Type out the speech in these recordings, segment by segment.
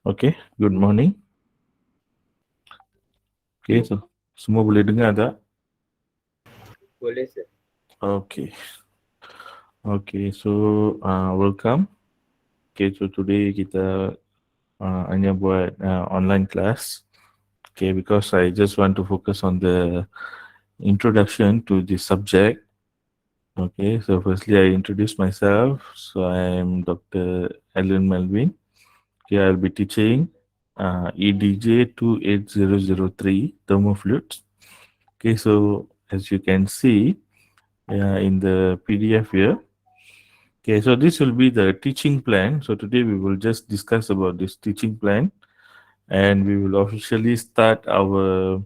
Okay, good morning. Okay, so semua boleh dengar tak? Boleh sir. Okay, okay. So welcome. Okay, so today kita hanya buat online class. Okay, because I just want to focus on the introduction to the subject. Okay, so firstly I introduce myself. So I am Dr. Alan Melvin. Okay, I'll be teaching EDJ28003 Thermo-Fluids. Okay, so as you can see in the PDF here. Okay, so this will be the teaching plan. So today we will just discuss about this teaching plan, and we will officially start our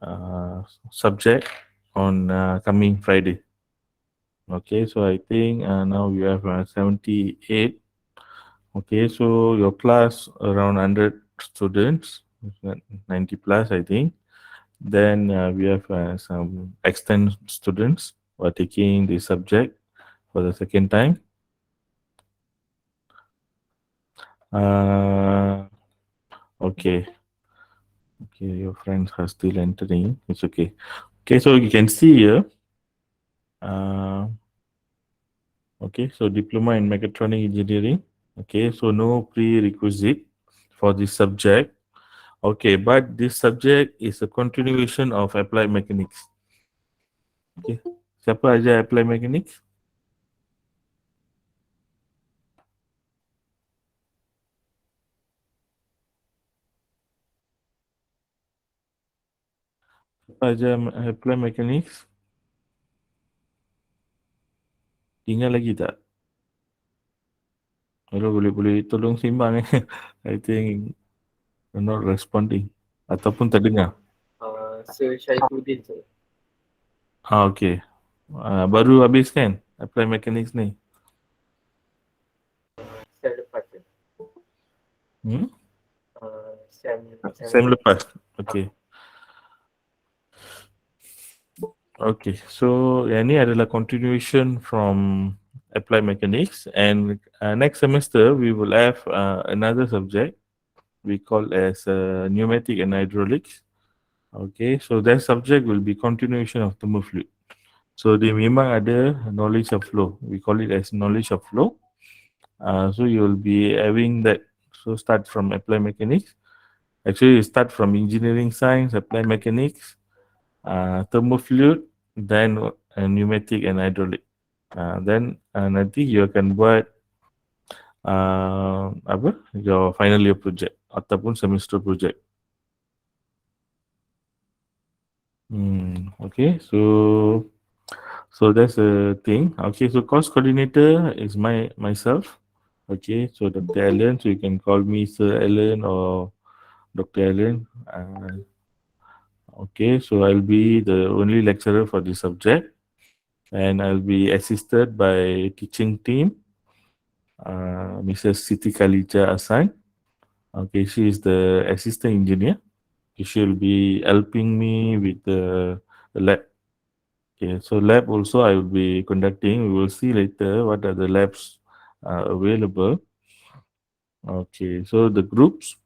uh, subject on coming Friday. Okay, so I think now we have 78. Okay, so your class around 100 students, 90 plus, I think. Then we have some external students who are taking the subject for the second time. Uh, okay, okay, your friends are still entering. It's okay. Okay, so you can see here. Uh, okay, so diploma in mechatronic engineering. Okay, so no prerequisite for this subject. Okay, but this subject is a continuation of applied mechanics. Okay, siapa aja applied mechanics? Siapa aja applied mechanics? Tinggal lagi tak? Kalau boleh tolong simbang. I think you're not responding ataupun terdengar. Sir Syaifuddin sir. Okay. Baru habis kan apply mechanics ni? Sem lepas sir. Hmm? Sem Sem ni. lepas. Okay. Okay. So yang ni adalah continuation from apply mechanics, and next semester we will have another subject we call as pneumatic and hydraulics. Okay. So that subject will be continuation of thermofluid. So dia memang ada knowledge of flow. We call it as knowledge of flow. So you'll be having that. So start from applied mechanics. Actually, you start from engineering science, applied mechanics, thermofluid, then pneumatic and hydraulic. Then nanti you akan buat apa? Your final year project ataupun semester project. Okay, so that's the thing. Okay, so course coordinator is myself. Okay, so Dr. Allen, so you can call me Sir Allen or Dr. Allen. Okay, so I'll be the only lecturer for this subject, and I'll be assisted by teaching team, Mrs. Siti Khalija Asan. Okay, she is the assistant engineer. She'll be helping me with the lab. Okay, so lab also I will be conducting. We will see later what are the labs available. Okay, so the groups.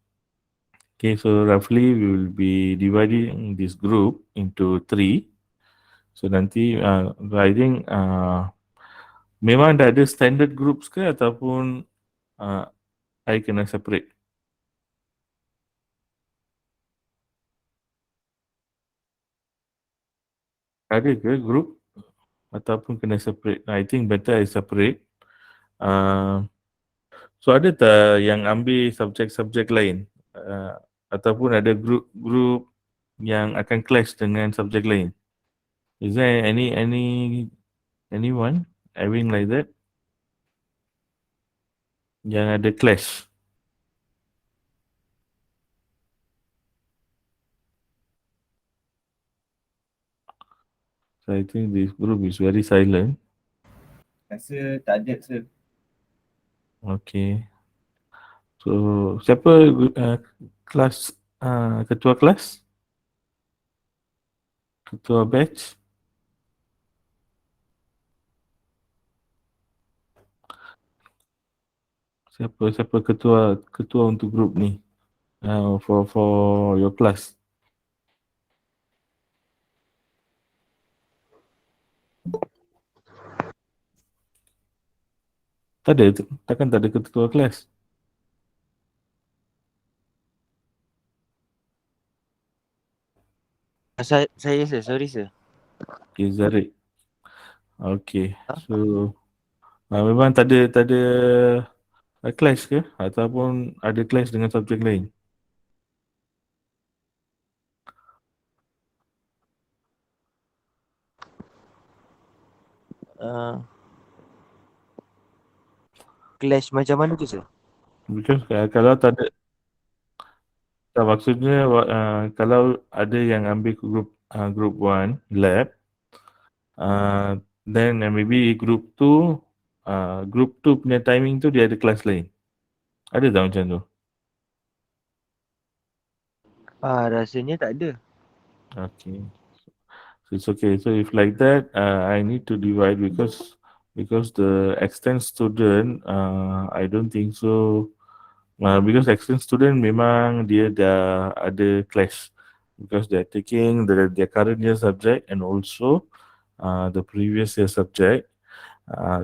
Okay, so roughly we will be dividing this group into three. So nanti I think memang dah ada standard groups ke ataupun uh, I kena separate? Ada ke group ataupun kena separate? I think better I separate. So ada tak yang ambil subjek-subjek lain? Ataupun ada group yang akan clash dengan subjek lain? Is there anyone having like that? Yang ada clash? So I think this group is very silent. Rasa tak ada sir. Okay. So siapa kelas ketua kelas? Ketua batch? Siapa ketua untuk grup ni? For your class. Tak ada, takkan tak ada ketua kelas. Saya sir, sorry sir. Okay, Zarik. Okay, Ha? so memang tak ada clash ke? Ataupun ada clash dengan subjek lain? Uh, clash macam mana tu sir? Because kalau tak ada, tak, maksudnya kalau ada yang ambil group 1 lab, then maybe group 2 punya timing tu dia ada kelas lain. Ada tak macam tu? Rasanya tak ada. Okay. So it's okay. So if like that, I need to divide because the extend student, I don't think so. Because extend student memang dia dah ada clash because they're taking their current year subject and also the previous year subject.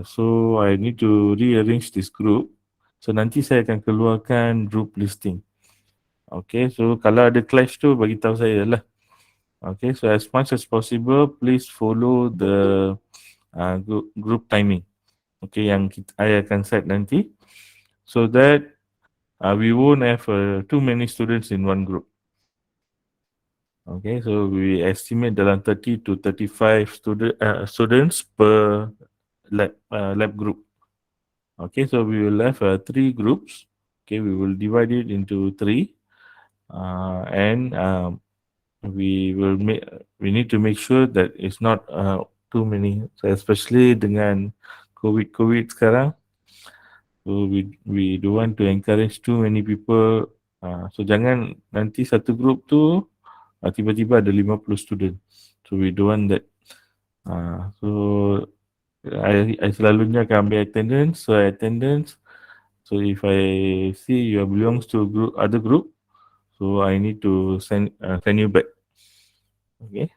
So I need to rearrange this group. So nanti saya akan keluarkan group listing. Okay, so kalau ada clash tu bagi tahu saya lah. Okay, so as much as possible, please follow the group timing. Okay, yang I akan set nanti, so that we won't have too many students in one group. Okay, so we estimate dalam 30 to 35 students per lab group. Okay, so we will have 3 groups. Okay, we will divide it into 3, and we need to make sure that it's not too many, so especially dengan COVID sekarang. So we don't want to encourage too many people. So jangan nanti satu group tu tiba-tiba ada 50 student. So we don't want that. So I selalunya akan ambil attendance. So attendance. So if I see you belongs to other group, so I need to send you back. Okay.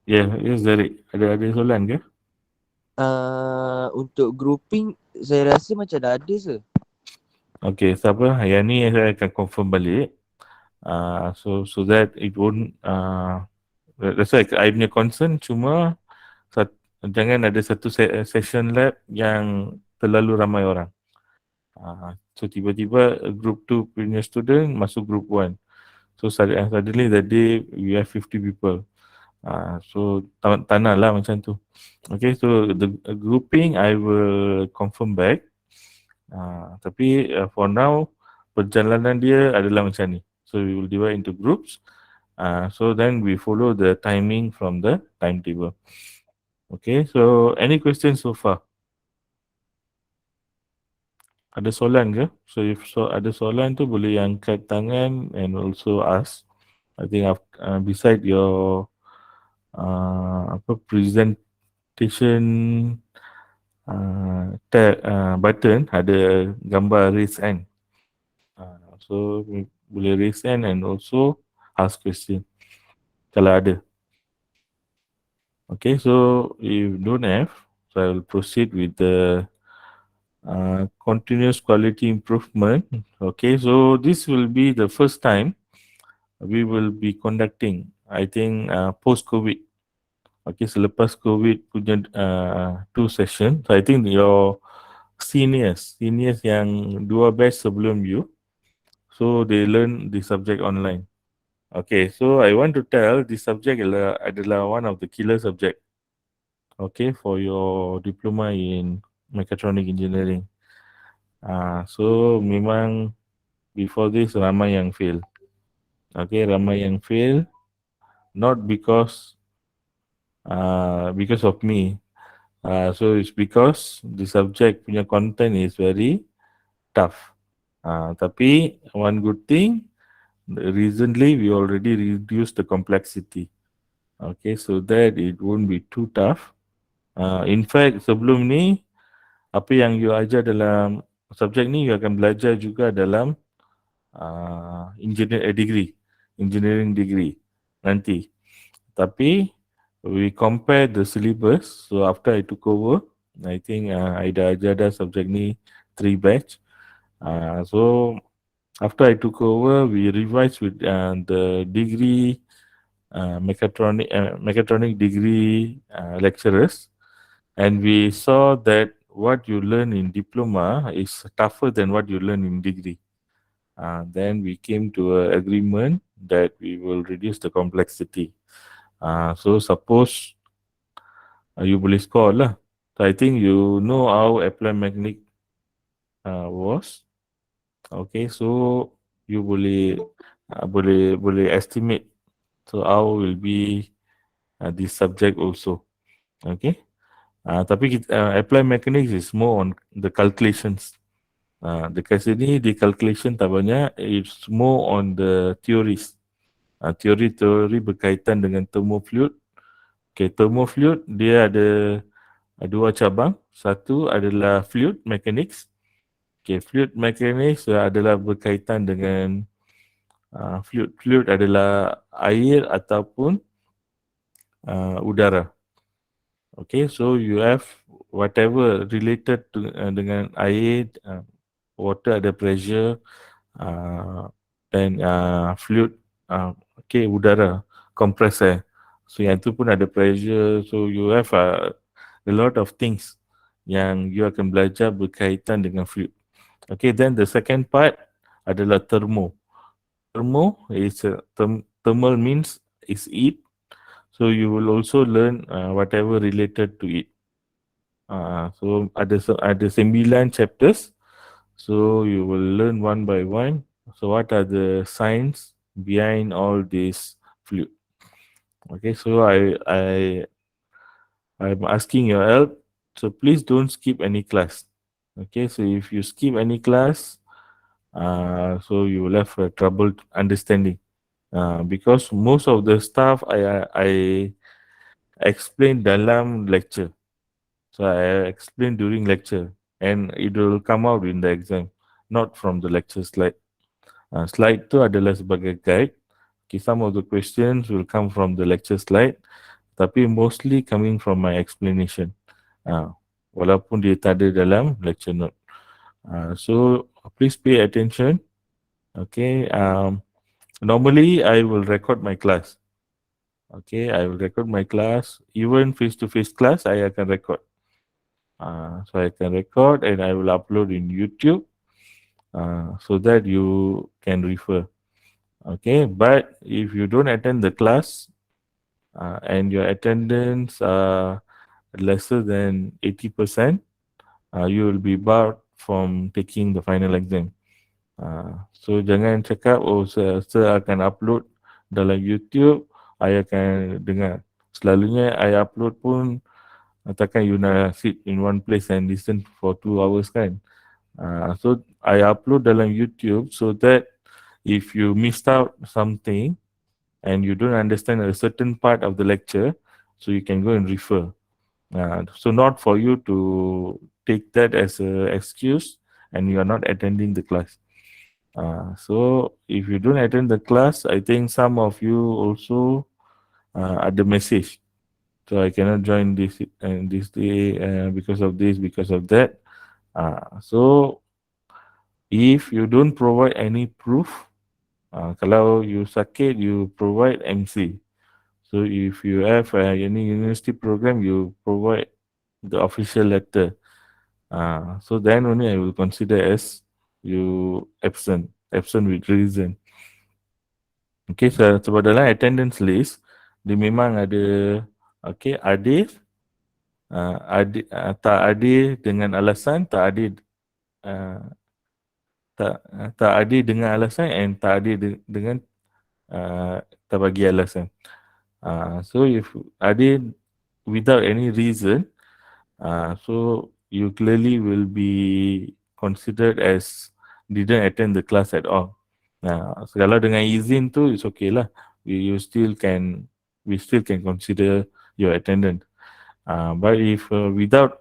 Yeah, yes, Zarik. Ada soalan ke? Untuk grouping saya rasa macam dah ada sir. Okay, siapa? Yang ni saya akan confirm balik. So that it won't. That's why I punya concern cuma jangan ada satu session lab yang terlalu ramai orang. So tiba-tiba group 2 punya student masuk group 1. So suddenly that day we have 50 people. So tak nak lah macam tu. Okay, so the grouping I will confirm back. Tapi for now perjalanan dia adalah macam ni. So we will divide into groups. So then we follow the timing from the timetable. Okay, so any questions so far? Ada soalan ke? So if ada soalan tu boleh angkat tangan and also ask. I think beside your presentation button ada gambar raise hand. So boleh raise hand and also ask question kalau ada. Okay, so if don't have, so I will proceed with the continuous quality improvement. Okay, so this will be the first time we will be conducting, I think, post-COVID. Okay, selepas COVID punya 2 session. So I think your seniors yang 2 batch sebelum you, so they learn the subject online. Okay, so I want to tell this subject adalah one of the killer subject. Okay, for your diploma in mechatronic engineering. So memang before this ramai yang fail. Okay, ramai yang fail not because of me. So it's because the subject punya content is very tough. Tapi one good thing, recently we already reduced the complexity. Okay, so that it won't be too tough. In fact, sebelum ni apa yang you ajar dalam subjek ni you akan belajar juga dalam engineering degree nanti. Tapi we compare the syllabus. So after I took over, I think I dah ajar dah subjek ni 3 batch. So after I took over, we revised with the degree mechatronic degree lecturers, and we saw that what you learn in diploma is tougher than what you learn in degree. Then we came to an agreement that we will reduce the complexity. So suppose you boleh score lah. So I think you know how applied magnetic was. Okay, so you boleh estimate. So how will be this subject also. Okay. Tapi applied mechanics is more on the calculations. Dekat sini di calculation tak banyak, it's more on the theories. Teori-teori berkaitan dengan thermofluid. Okay, thermofluid dia ada dua cabang. Satu adalah fluid mechanics. Okay, fluid mechanics adalah berkaitan dengan fluid. Fluid adalah air ataupun udara. Okay, so you have whatever related to dengan air, water ada pressure, dan fluid, okay, udara, compressor. So yang tu pun ada pressure. So you have a lot of things yang you akan belajar berkaitan dengan fluid. Okay, then the second part adalah thermo. Thermo is thermal means is heat. So you will also learn whatever related to it. So ada 9 chapters. So you will learn one by one. So what are the science behind all this fluid? Okay, so I'm asking your help. So please don't skip any class. Okay, so if you skip any class, so you will have trouble understanding. Because most of the stuff I explain dalam lecture. So I explain during lecture, and it will come out in the exam, not from the lecture slide. Slide tu adalah sebagai guide. Okay, some of the questions will come from the lecture slide, tapi mostly coming from my explanation. Walaupun dia tak ada dalam lecture note. So please pay attention. Okay. Normally I will record my class. Okay, I will record my class. Even face-to-face class, I akan record. So I can record and I will upload in YouTube so that you can refer. Okay, but if you don't attend the class and your attendance lesser than 80%, you will be barred from taking the final exam. So jangan cakap, oh saya akan upload dalam YouTube, I akan dengar. Selalunya I upload pun takkan you nak sit in one place and listen for 2 hours kan. So I upload dalam YouTube so that if you missed out something and you don't understand a certain part of the lecture, so you can go and refer. So not for you to take that as an excuse and you are not attending the class. So if you don't attend the class, I think some of you also ada message. So I cannot join this day because of this, because of that. So if you don't provide any proof, kalau you sakit, you provide MC. So if you have any university program, you provide the official letter. So then only I will consider as you absent with reason. Okay, so sebab dalam attendance list, dia memang ada, okay, hadir, tak hadir dengan alasan, tak hadir, tak hadir dengan alasan and tak hadir dengan tak bagi alasan. So if hadir without any reason, so you clearly will be considered as didn't attend the class at all. So kalau dengan izin tu, it's okay lah. We still can consider your attendance. But if without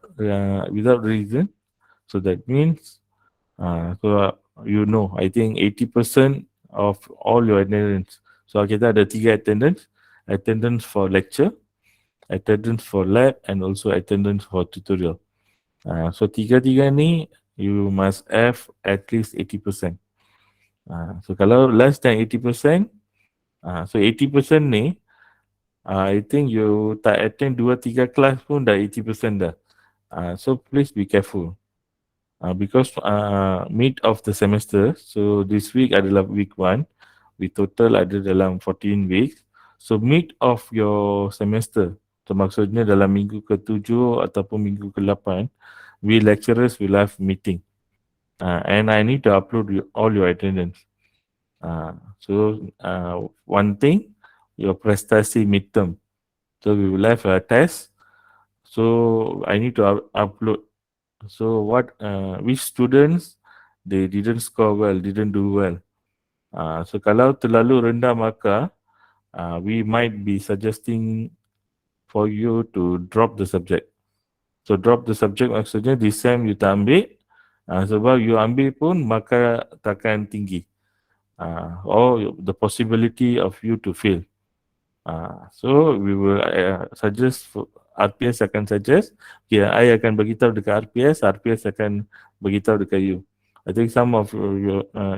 reason, so that means You know, I think 80% of all your attendance. So kita ada tiga attendance: attendance for lecture, attendance for lab, and also attendance for tutorial. So tiga-tiga ni you must have at least 80%. So kalau less than 80%, so 80% ni, I think you tak attend 2-3 kelas pun dah 80% dah. So please be careful. Because mid of the semester, so this week adalah week 1, we total ada dalam 14 weeks. So mid of your semester, so maksudnya dalam minggu ke-7 ataupun minggu ke-8, we lecturers will have meeting. And I need to upload all your attendance. One thing, your prestasi midterm. So we will have a test. So I need to upload. So which students they didn't score well, didn't do well. So kalau terlalu rendah markah, we might be suggesting for you to drop the subject. So drop the subject maksudnya di SEM you tak ambil, sebab you ambil pun markah takkan tinggi. Or the possibility of you to fail. So we will suggest RPS akan suggest, okay, I akan beritahu dekat RPS akan beritahu dekat you. I think some of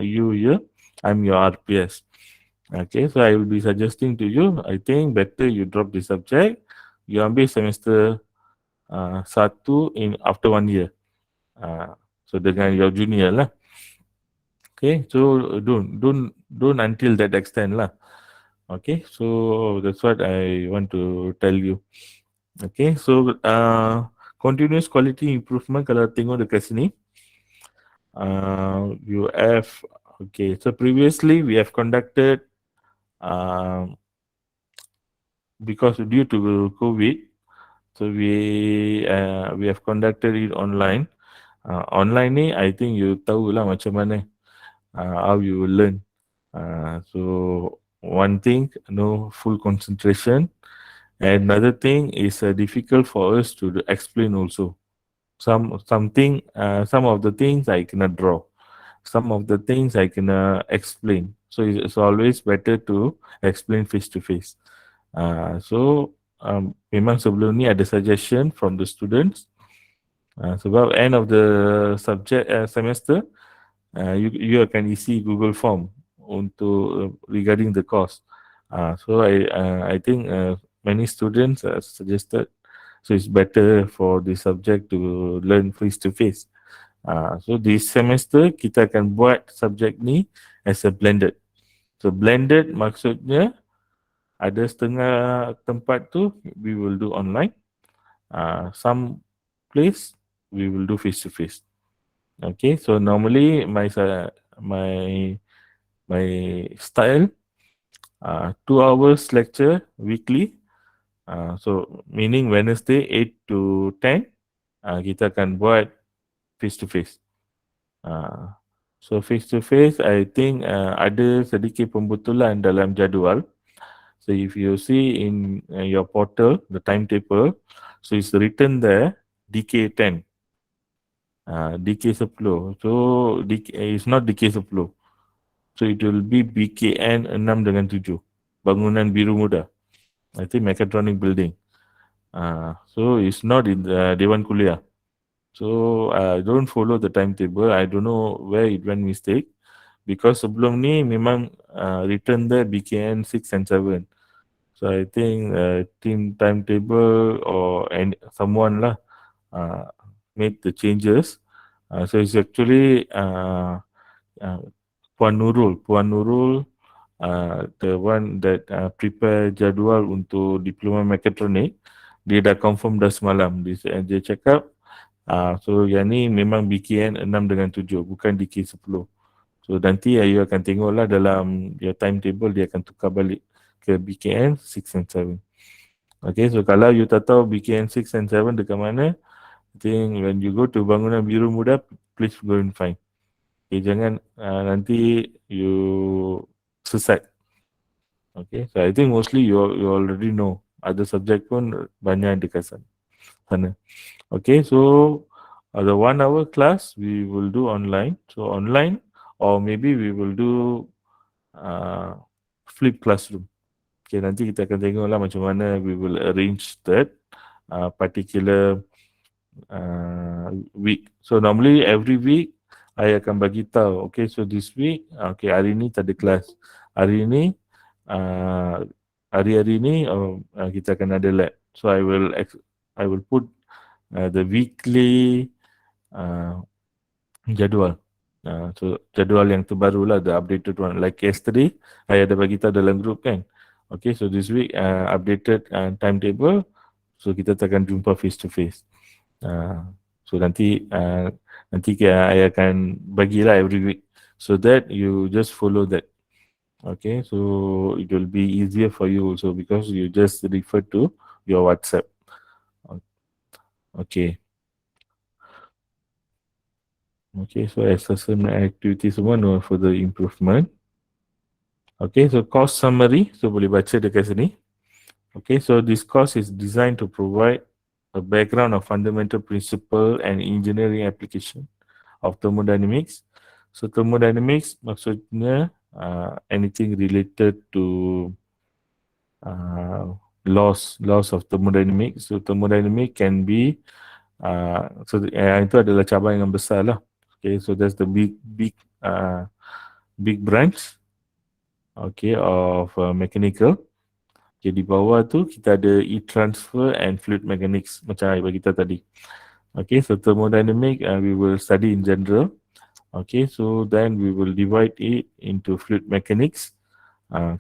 you here, I'm your RPS. Okay, so I will be suggesting to you, I think better you drop the subject, you ambil semester 1 in after 1 year. So dengan your junior lah. Okay, so don't until that extent lah. Okay, so that's what I want to tell you. Okay, so continuous quality improvement, kalau tengok dekat sini, you have, okay, so previously we have conducted, because due to COVID, so we have conducted it online. Online ni, I think you tahu lah macam mana, how you will learn. So one thing, no full concentration. Another thing is difficult for us to explain also. Some of the things I cannot draw. Some of the things I can explain. So it's always better to explain face to face. Memang sebelum ni ada suggestion from the students. Sebab end of the subject semester, you akan isi Google Form untuk regarding the course. So I think many students suggested, so it's better for the subject to learn face to face. So this semester kita akan buat subjek ni as a blended. So blended maksudnya ada setengah tempat tu we will do online, some place we will do face to face. Okay, so normally my style, 2 hours lecture weekly. So meaning Wednesday 8 to 10, kita akan buat face to face. So face to face, I think ada sedikit pembetulan dalam jadual. So if you see in your portal, the timetable, so it's written there DK10. DK10. So it's not DK10. So it will be BKN 6 dengan 7. Bangunan Biru Muda. I think mechatronic building. So it's not in the Dewan Kuliah. So don't follow the timetable. I don't know where it went mistake. Because sebelum ni memang written there BKN 6 and 7. So I think team timetable or someone lah made the changes. So it's actually Puan Nurul, the one that prepare jadual untuk diploma mekatronik, dia dah confirm dah semalam. Dia cakap, so yang ni memang BKN 6 dengan 7, bukan DK10. So nanti you akan tengoklah dalam your timetable, dia akan tukar balik ke BKN 6 and 7. Okay, so kalau you tak tahu BKN 6 and 7 dekat mana, I think when you go to Bangunan Biru Muda, please go and find. Okay, jangan nanti you sesat. Okay, so I think mostly you already know. Ada subjek pun banyak dekat sana. Okay, so The 1 hour class we will do online. So online, or maybe we will do uh, flip classroom. Okay, nanti kita akan tengoklah macam mana we will arrange that particular week. So normally every week I akan bagi tahu. Okay, so this week, okay, hari ni tak ada kelas. Hari ni, uh, hari-hari ni kita akan ada lab. So I will put the weekly uh, jadual. So jadual yang terbaru lah, the updated one. Like yesterday, I ada bagi tahu dalam group kan. Okay, so this week updated timetable. So kita akan jumpa face to face. So nanti I akan bagilah every week. So that you just follow that. Okay, so it will be easier for you also because you just refer to your WhatsApp. Okay. Okay, so assessment activity semua no further improvement. Okay, so course summary. So boleh baca dekat sini. Okay, so this course is designed to provide a background of fundamental principle and engineering application of thermodynamics. So thermodynamics maksudnya anything related to laws of thermodynamics. So thermodynamics can be itu adalah cabang yang besar lah. Okay, so that's the big branch. Okay, of mechanical. Okay, di bawah tu kita ada e-transfer and fluid mechanics macam saya bagi tahu tadi. Okay, so thermodynamic we will study in general. Okay, so then we will divide it into fluid mechanics.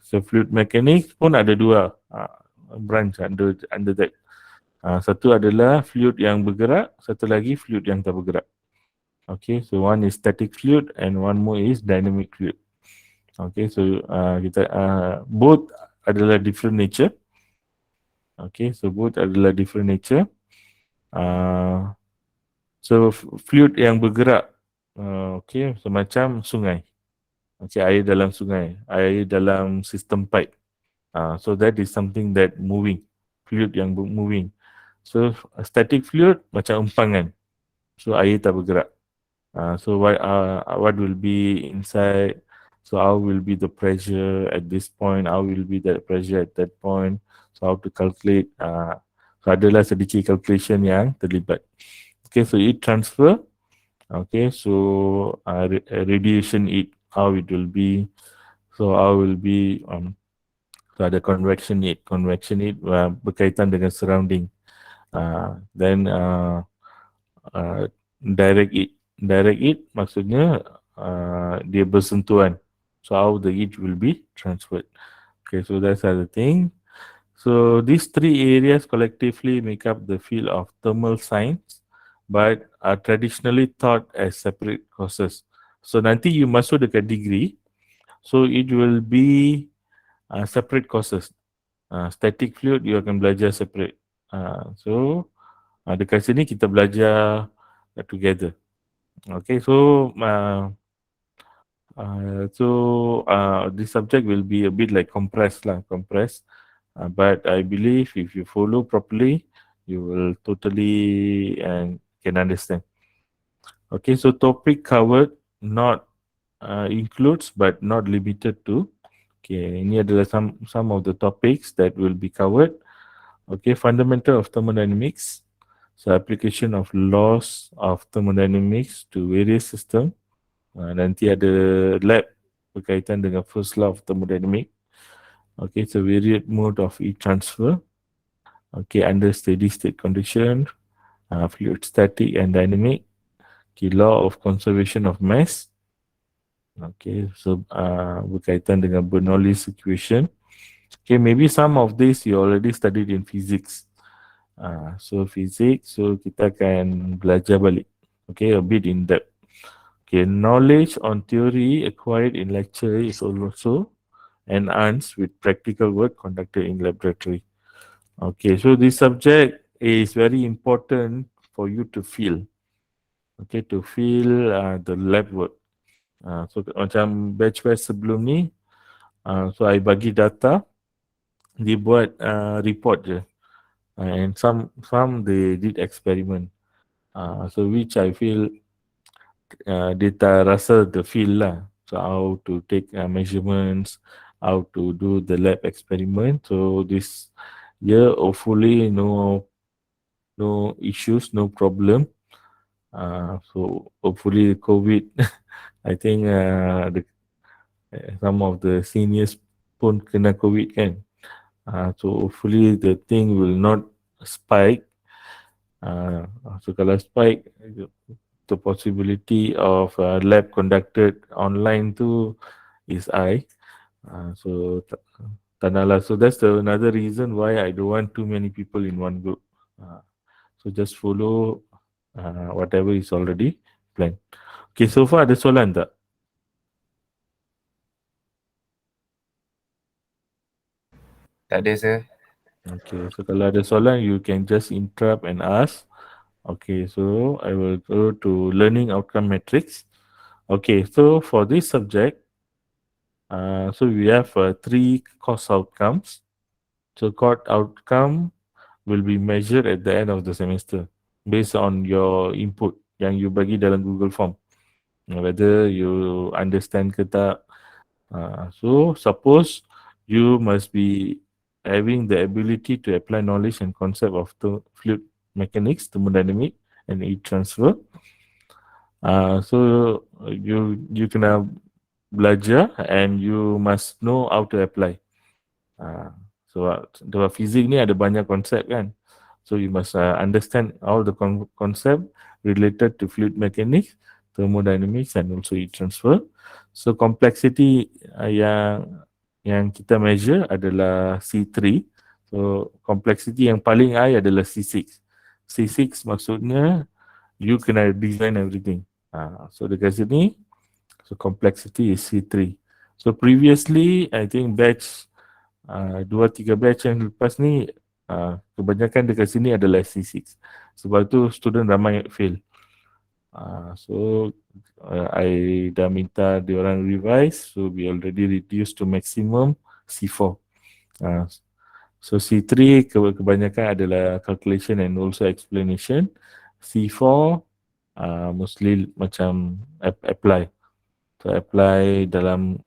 So fluid mechanics pun ada dua branch under that. Satu adalah fluid yang bergerak, satu lagi fluid yang tak bergerak. Okay, so one is static fluid and one more is dynamic fluid. Okay, so kita both adalah different nature. Okay, so both adalah different nature. So fluid yang bergerak, okay, semacam sungai. Okay, air dalam sungai, air dalam sistem pipe. So that is something that moving, fluid yang moving. So static fluid macam empangan. So air tak bergerak. So what will be inside? So how will be the pressure at this point? How will be the pressure at that point? So how to calculate? So adalah sedikit calculation yang terlibat. Okay, so heat transfer. Okay, so radiation heat, how it will be. So how will be so ada convection heat. Convection heat berkaitan dengan surrounding. Then direct heat. Direct heat maksudnya dia bersentuhan. So how the heat will be transferred. Okay, so that's the thing. So these three areas collectively make up the field of thermal science, but are traditionally taught as separate courses. So nanti you masuk dekat degree, so it will be separate courses. Static fluid you akan belajar separate. So dekat sini kita belajar together. Okay, so this subject will be a bit like compressed. But I believe if you follow properly, you will totally can understand. Okay, so topic covered not includes but not limited to. Okay, ini adalah some of the topics that will be covered. Okay, fundamental of thermodynamics. So application of laws of thermodynamics to various system. Nanti ada lab berkaitan dengan first law of thermodynamics. Okay, so varied mode of heat transfer. Okay, under steady state condition, fluid static and dynamic. Okay, law of conservation of mass. Okay, so berkaitan dengan Bernoulli's equation. Okay, maybe some of this you already studied in physics. So physics, so kita akan belajar balik. Okay, a bit in depth. Okay, knowledge on theory acquired in lecture is also enhanced with practical work conducted in laboratory. Okay, so this subject is very important for you to feel. Okay, to feel the lab work. So macam batch-batch sebelum ni, so I bagi data, dia buat report je. And some they did experiment. So which I feel data rasa the feel lah. So how to take measurements, how to do the lab experiment. So this year hopefully no issues, no problem. So hopefully COVID, I think some of the seniors pun kena COVID kan. So hopefully the thing will not spike. So kalau spike, the possibility of lab conducted online tu is high. So tak nak lah. So that's another reason why I don't want too many people in one group. So just follow whatever is already planned. Okay, so far ada soalan tak? Tak ada sir. Okay, so kalau ada soalan, you can just interrupt and ask. Okay, so I will go to learning outcome matrix. Okay, so for this subject, so we have three course outcomes. So course outcome will be measured at the end of the semester based on your input yang you bagi dalam Google Form. Whether you understand ke tak. So suppose you must be having the ability to apply knowledge and concept of fluid mechanics, thermodynamic, and heat transfer. So you kena belajar and you must know how to apply. So dalam fizik ni ada banyak konsep kan. So you must understand all the concept related to fluid mechanics, thermodynamics, and also heat transfer. So complexity yang kita measure adalah C3. So complexity yang paling high adalah C6. C6 maksudnya you kena design everything. So dekat sini, so complexity is C3. So previously, I think batch 2-3 batch yang lepas ni kebanyakan dekat sini adalah C6. Sebab tu student ramai fail. So I dah minta diorang revise, so we already reduced to maximum C4. So C3 kebanyakan adalah calculation and also explanation. C4 mostly macam apply. So apply dalam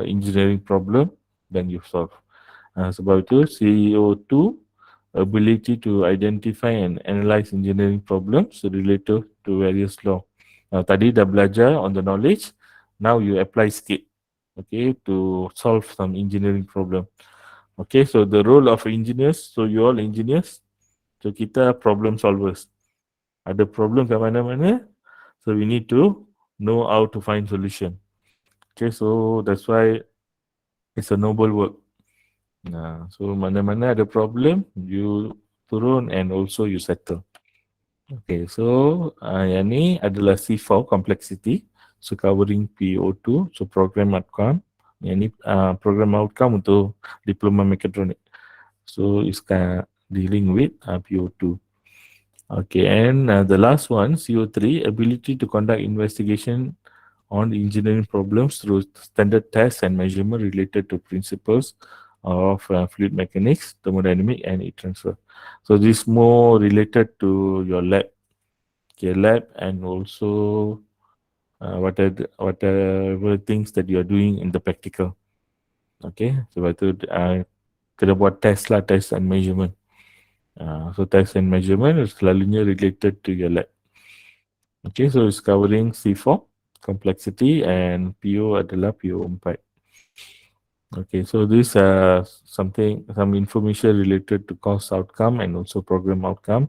engineering problem then you solve. Sebab itu CO2 ability to identify and analyze engineering problems related to various law. Tadi dah belajar on the knowledge, now you apply sikit, okay, to solve some engineering problem. Okay, so the role of engineers, so you all engineers, so kita problem solvers. Ada problem kat mana-mana, so we need to know how to find solution. Okay, so that's why it's a noble work. So mana-mana ada problem, you turun and also you settle. Okay, so yang ni adalah C4 complexity, so covering PO2, so program outcome. Yang ni program outcome untuk diploma mechatronic. So it's kind of dealing with PO2. Okay, and the last one, CO3, ability to conduct investigation on engineering problems through standard tests and measurement related to principles of fluid mechanics, thermodynamic, and heat transfer. So this more related to your lab, okay, lab, and also whatever things that you are doing in the practical. Okay, sebab tu kena buat test lah, test and measurement. So test and measurement is selalunya related to your lab. Okay, so it's covering C4, complexity, and PO adalah PO4. Okay, so this some information related to course outcome and also program outcome.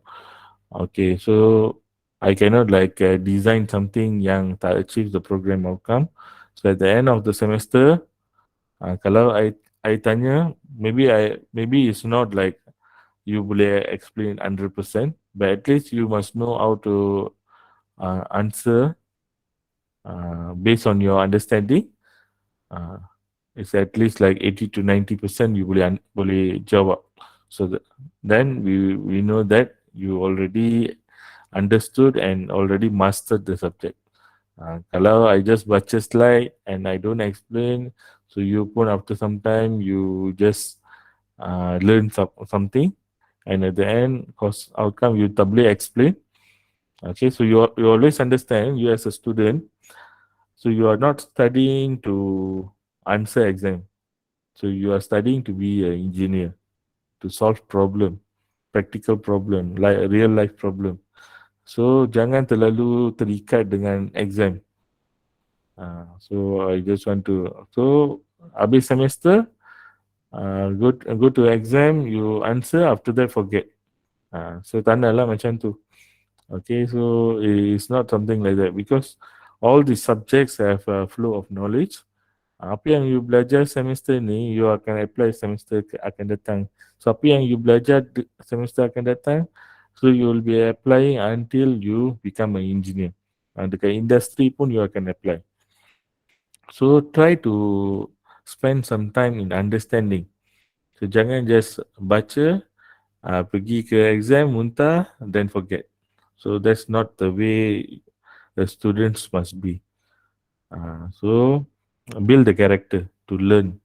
Okay, so I cannot design something yang tak achieve the program outcome. So at the end of the semester, kalau I tanya, maybe it's not like you boleh explain 100%, but at least you must know how to answer based on your understanding. It's at least like 80 to 90% you boleh jawab. So then we know that you already understood and already mastered the subject. Kalau I just baca slide and I don't explain, so you pun after some time you just learn something, and at the end course outcome you tak boleh explain. Okay, so you always understand, you as a student, so you are not studying to answer exam. So you are studying to be an engineer, to solve problem, practical problem, like real life problem. So jangan terlalu terikat dengan exam. So I just want to, so habis semester, go to exam, you answer, after that forget. So tanda lah macam tu. Okay, so it's not something like that because all the subjects have a flow of knowledge. Apa yang you belajar semester ni, you akan apply semester akan datang. So apa yang you belajar semester akan datang, so you will be applying until you become an engineer. Dekat industri pun you akan apply. So try to spend some time in understanding. So jangan just baca, pergi ke exam, muntah, then forget. So that's not the way the students must be. So build the character to learn.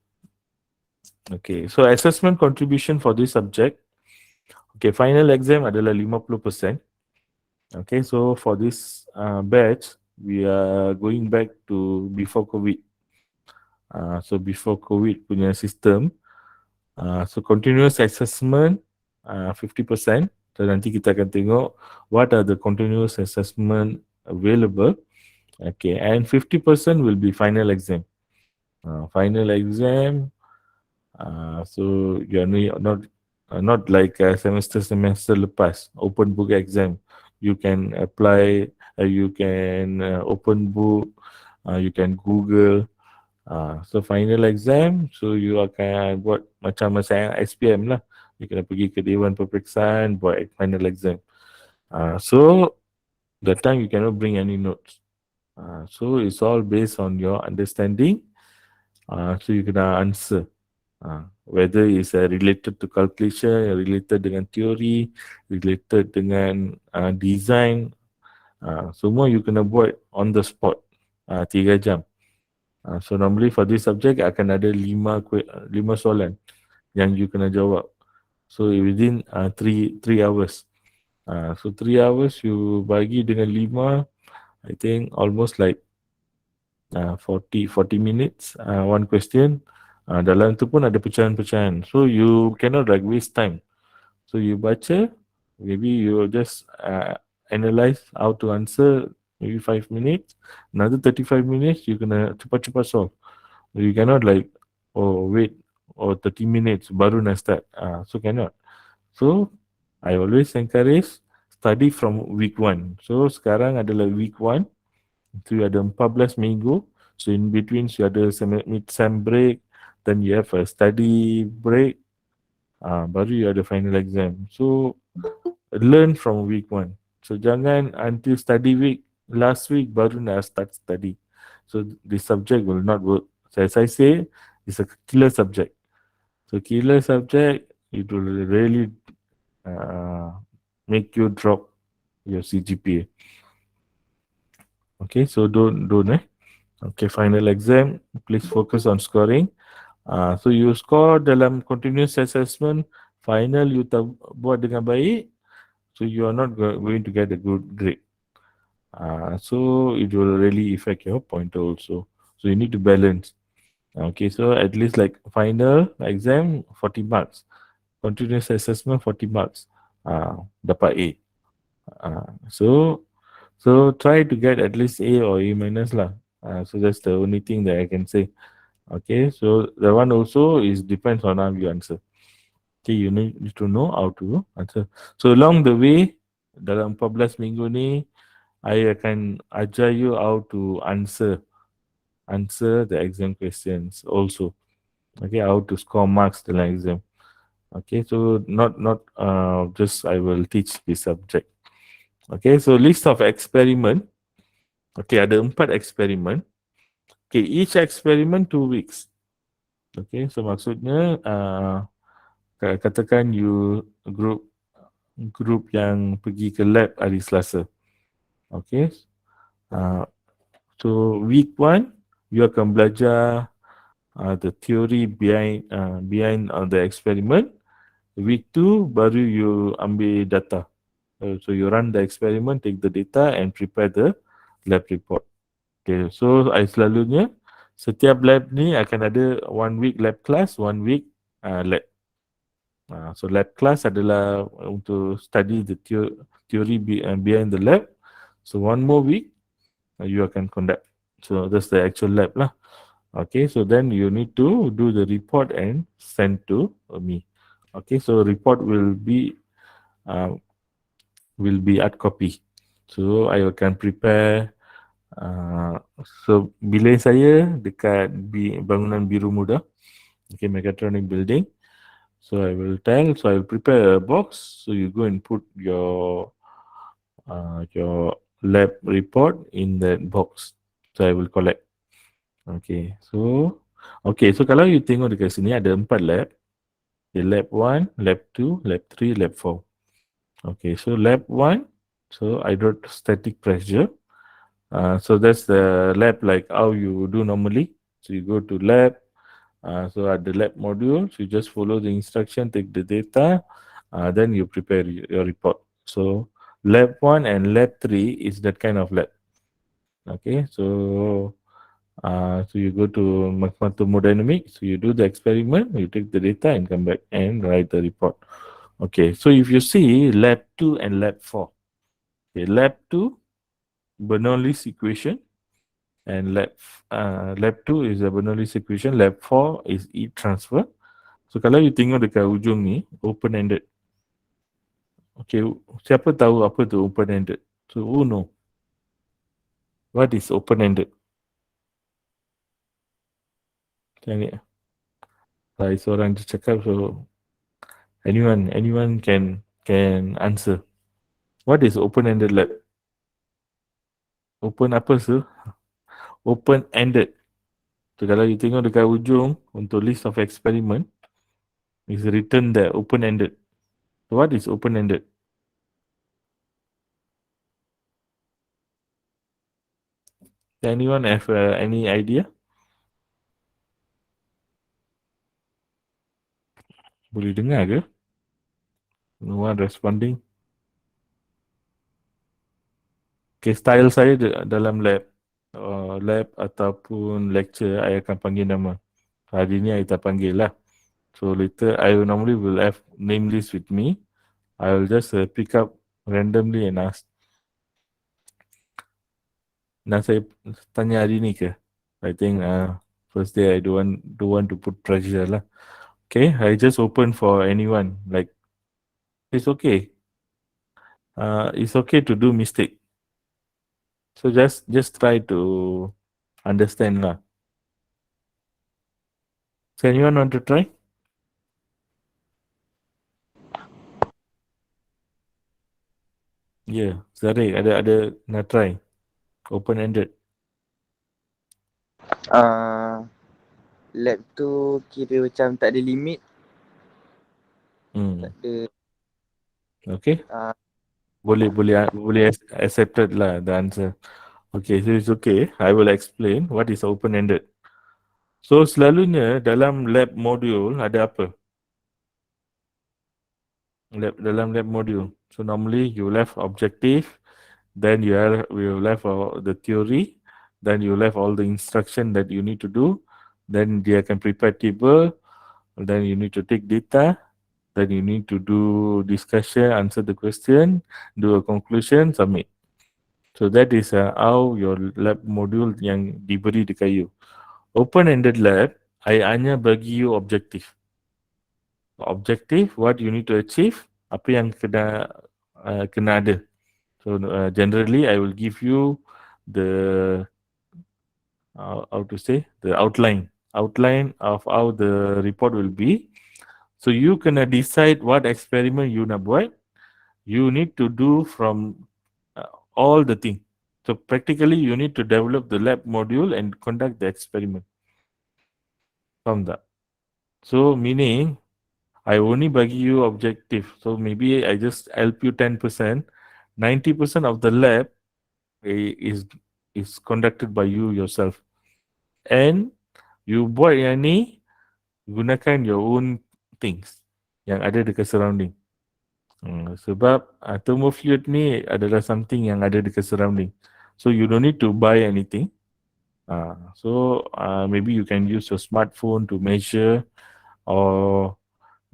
Okay, so assessment contribution for this subject. Okay, final exam adalah 50%. Okay, so for this batch, we are going back to before COVID. So before COVID punya system. So continuous assessment 50%. So nanti kita akan tengok what are the continuous assessment available. Okay, and 50% will be final exam. Final exam. So you are not like semester lepas open book exam. You can apply. You can open book. You can Google. So final exam, so you akan buat macam masa SPM lah. You kena pergi ke Dewan Peperiksaan buat final exam. So that time you cannot bring any notes. So it's all based on your understanding. So you kena answer. Whether it's related to calculation, related dengan teori, related dengan design, semua you kena buat on the spot 3 jam. So normally for this subject akan ada 5 soalan yang you kena jawab. So within 3 hours. So 3 hours you bagi dengan 5, I think almost like 40 minutes one question. Dalam tu pun ada pecahan-pecahan. So you cannot like waste time. So you baca, maybe you just analyze how to answer, maybe 5 minutes. Another 35 minutes you kena cepat-cepat solve. You cannot like wait 30 minutes baru nak start. So cannot. So I always encourage study from week 1. So sekarang adalah week 1. So you ada 14 minggu. So in between you ada mid-sem break, then you have a study break, baru you ada final exam. So learn from week 1. So jangan until study week, last week baru nak start study. So this subject will not work. So as I say, it's a killer subject. So killer subject, it will really make you drop your CGPA. Okay, so don't. Okay, final exam, please focus on scoring. So you score dalam continuous assessment, final you buat dengan baik, so you are not going to get a good grade. So it will really affect your pointer also. So you need to balance. Okay, so at least like final exam 40 marks, continuous assessment 40 marks, dapat A. So try to get at least A or A minus lah. So that's the only thing that I can say. Okay, so the one also is depends on how you answer. Okay, you need to know how to answer. So along the way, dalam 14 minggu ni, I akan ajar you how to answer the exam questions also. Okay, how to score marks dalam exam. Okay, so not just I will teach this subject. Okay, so list of experiment. Okay, ada 4 eksperimen. Okay, each experiment 2 weeks. Okay, so maksudnya katakan you group yang pergi ke lab hari Selasa. Okay, so week 1 you akan belajar the theory behind the experiment. Week 2 baru you ambil data. So you run the experiment, take the data and prepare the lab report. Okay, so I selalunya setiap lab ni akan ada 1 week lab class, 1 week lab. So lab class adalah untuk study the theory behind the lab. So 1 more week you akan conduct. So that's the actual lab lah. Okay, so then you need to do the report and send to me. Okay, so report uh, will be hard copy. So I akan prepare. So bilik saya dekat bangunan Biru Muda, okay, Mechatronic Building. So I will prepare a box. So you go and put your lab report in that box. So I will collect. So kalau you tengok dekat sini ada 4 lab. Okay, lab 1, lab 2, lab 3, lab 4. Okay, so lab 1, so hydrostatic pressure. So that's the lab like how you do normally. So you go to lab. So at the lab module, so you just follow the instruction, take the data, then you prepare your report. So lab 1 and lab 3 is that kind of lab. Okay, so you go to thermodynamics, so you do the experiment, you take the data and come back and write the report. Okay, so if you see lab 2 and lab 4, okay, lab 2, Bernoulli's equation, and lab 2 is a Bernoulli's equation, lab 4 is heat transfer. So kalau you tengok dekat ujung ni, open-ended. Okay, siapa tahu apa tu open-ended? So who know? What is open-ended? Tengok. Saya seorang je cakap, so anyone can answer. What is open-ended lab? Open apa sih? Open-ended. So kalau you tengok dekat ujung untuk list of experiment, is written there open-ended. So what is open-ended? Anyone have any idea? Boleh dengar ke? No one responding. Okay, style saya dalam lab ataupun lecture, I akan panggil nama. Hari ni I tak panggil lah. So later, I normally will have name list with me. I will just pick up randomly and ask. Nak saya tanya hari ni ke? I think first day I don't want to put pressure lah. Okay, I just open for anyone. Like, it's okay. It's okay to do mistake. So just try to understand lah. So anyone want to try? Yeah, Zarik ada nak try. Open ended. Lab tu kira macam tak ada limit, tak ada Okay. Boleh accepted lah the answer. Okay, so it's okay. I will explain what is open ended. So selalunya dalam lab module ada apa? Dalam lab module. So normally you will have objective, then you will have the theory, then you will have all the instruction that you need to do, then dia akan prepare table, then you need to take data, then you need to do discussion, answer the question, do a conclusion, submit. So that is how your lab module yang diberi dekat you. Open-ended lab, I hanya bagi you objective. Objective, what you need to achieve, apa yang kena ada. So generally, I will give you the the outline of how the report will be. So you kena decide what experiment you nak buat. You need to do from all the thing. So practically, you need to develop the lab module and conduct the experiment. Faham tak? So meaning, I only bagi you objective. So maybe I just help you 10%. 90% of the lab is conducted by you yourself. And you buat yang ni, gunakan your own things yang ada dekat surrounding. Sebab thermofluid ni adalah something yang ada dekat surrounding. So you don't need to buy anything. Maybe you can use your smartphone to measure, or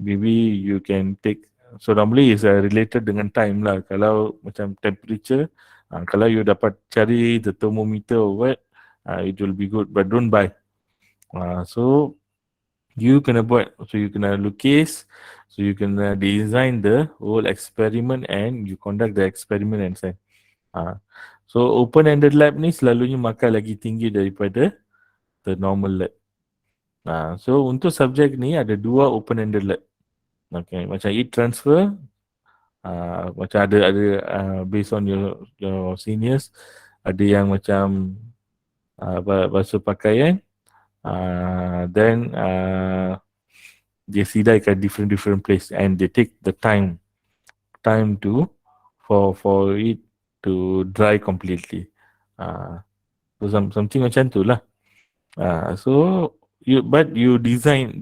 maybe you can take. So normally is related dengan time lah. Kalau macam temperature, kalau you dapat cari the thermometer or what, it will be good. But don't buy. So you kena buat, so you kena lukis, so you kena design the whole experiment and you conduct the experiment and send. So open-ended lab ni selalunya makan lagi tinggi daripada the normal lab. So untuk subjek ni ada dua open-ended lab. Okay, macam heat transfer, macam ada based on your seniors, ada yang macam basuh pakaian, then they sidai kat different place and they take the time to for it to dry completely. So something macam tu lah. So you design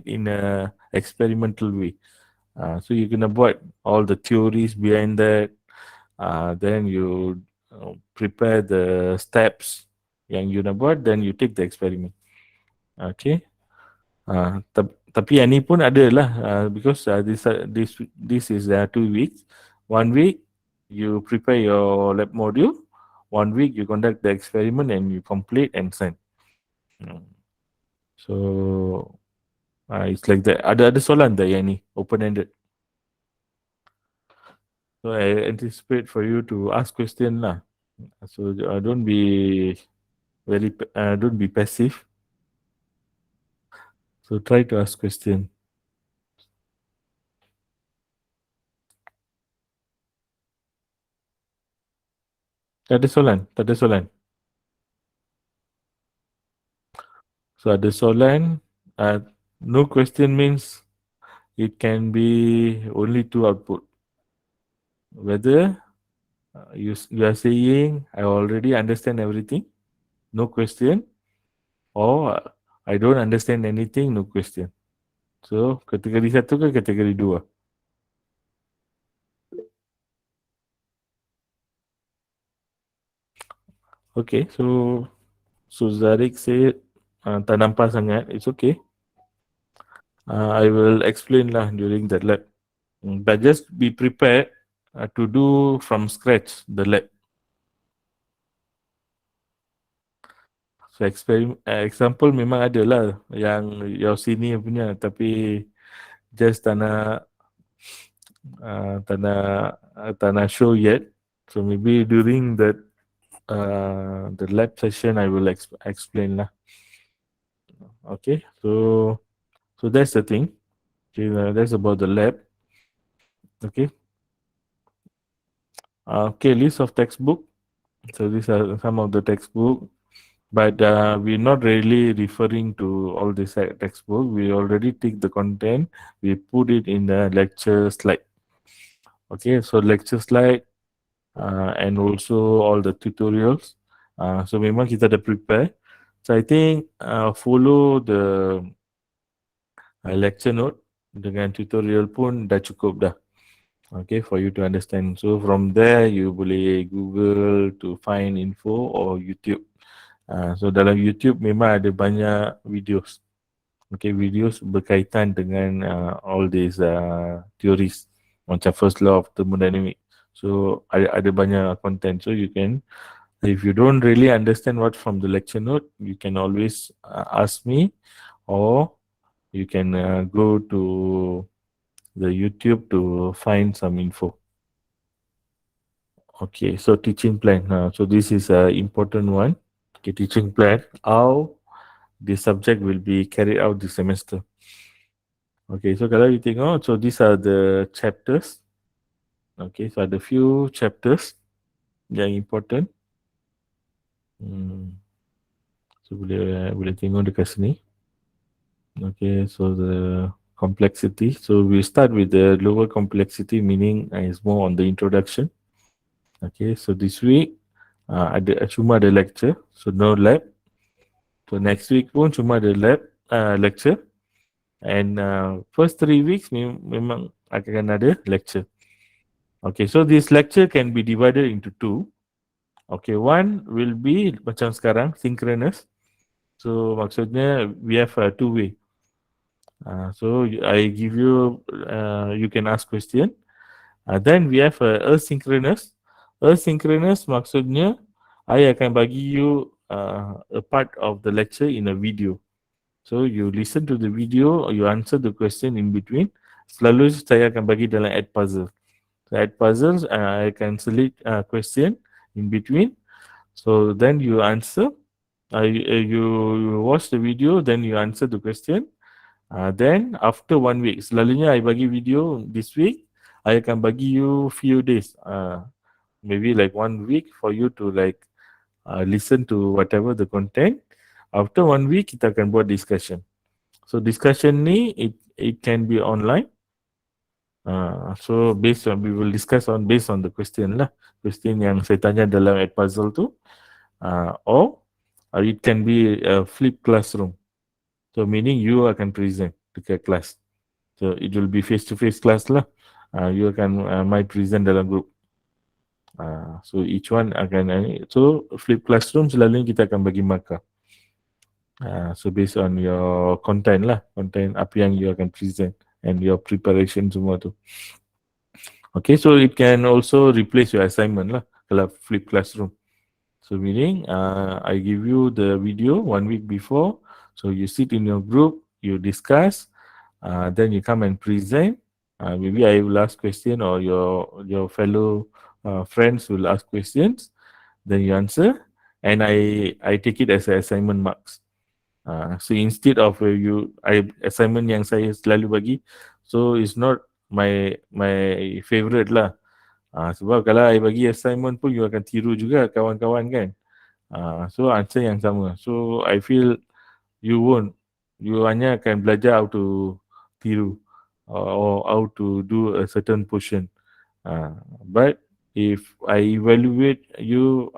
it in a experimental way. So you kena buat all the theories behind that. Then you prepare the steps yang you nak buat, then you take the experiment. Okay. Tapi yang ni pun ada lah, because this is 2 weeks. 1 week you prepare your lab module, 1 week you conduct the experiment and you complete and send. So it's like that. Ada soalan tak yang ni open ended? So I anticipate for you to ask question lah. So don't be passive. So try to ask question. Tak ada soalan. So ada soalan. No question means it can be only two output. Whether you are saying I already understand everything, no question, or I don't understand anything, no question. So kategori 1 ke kategori 2? Okay, so Zarik say tak nampak sangat, it's okay. I will explain lah during the lab. But just be prepared to do from scratch the lab. So example memang ada lah yang your senior punya, tapi just tak nak show yet. So maybe during the lab session I will explain lah. Okay, so that's the thing. Okay, that's about the lab. Okay. Okay, list of textbook. So these are some of the textbook, but we're not really referring to all this textbook. We already take the content, we put it in the lecture slide. Okay, so lecture slide and also all the tutorials. So memang kita dah prepare. So I think follow the lecture note dengan tutorial pun dah cukup dah. Okay, for you to understand. So from there you boleh Google to find info or YouTube. So dalam YouTube memang ada banyak videos. Okay, videos berkaitan dengan all these theories macam first law of thermodynamics. So ada banyak content. So you can, if you don't really understand what from the lecture note, you can always ask me, or you can go to the YouTube to find some info. Okay, so teaching plan. So this is an important one. Okay, teaching plan. How the subject will be carried out this semester. Okay, so kalau you tengok, so these are the chapters. Okay, so ada few chapters yang important. So boleh tengok dekat sini. Okay, so the complexity. So we start with the lower complexity, meaning is more on the introduction. Okay, so this week cuma ada lecture, so no lab. So next week pun cuma ada lecture. And first 3 weeks memang akan ada lecture. Okay, so this lecture can be divided into two. Okay, one will be macam sekarang, synchronous. So maksudnya we have two way. So I give you, you can ask question. Then we have asynchronous. Asynchronous maksudnya I akan bagi you a part of the lecture in a video. So you listen to the video, you answer the question in between. Selalu saya akan bagi dalam add puzzle. So add puzzles, I can select question in between. So then you answer. You watch the video, then you answer the question. Then after 1 week, selalunya I bagi video this week, I akan bagi you few days, maybe like 1 week for you to like listen to whatever the content. After 1 week, kita akan buat discussion. So discussion ni it can be online. So based on, we will discuss on based on the question lah, question yang saya tanya dalam add puzzle tu, or it can be a flip classroom. So meaning you akan present dekat kelas. So it will be face to face class lah. You akan my present dalam group. So each one akan so flip classroom selalunya kita akan bagi markah. So based on your content lah, content apa yang you akan present and your preparation semua tu. Okay, so it can also replace your assignment lah kalau flip classroom. So meaning I give you the video 1 week before, so you sit in your group, you discuss, then you come and present. Maybe I will ask question or your fellow friends will ask questions, then you answer, and I take it as a assignment marks. So instead of assignment yang saya selalu bagi, so it's not my favorite lah. Sebab kalau I bagi assignment pun you akan tiru juga kawan-kawan kan. So answer yang sama. So I feel you hanya akan belajar how to tiru or how to do a certain portion. But if I evaluate you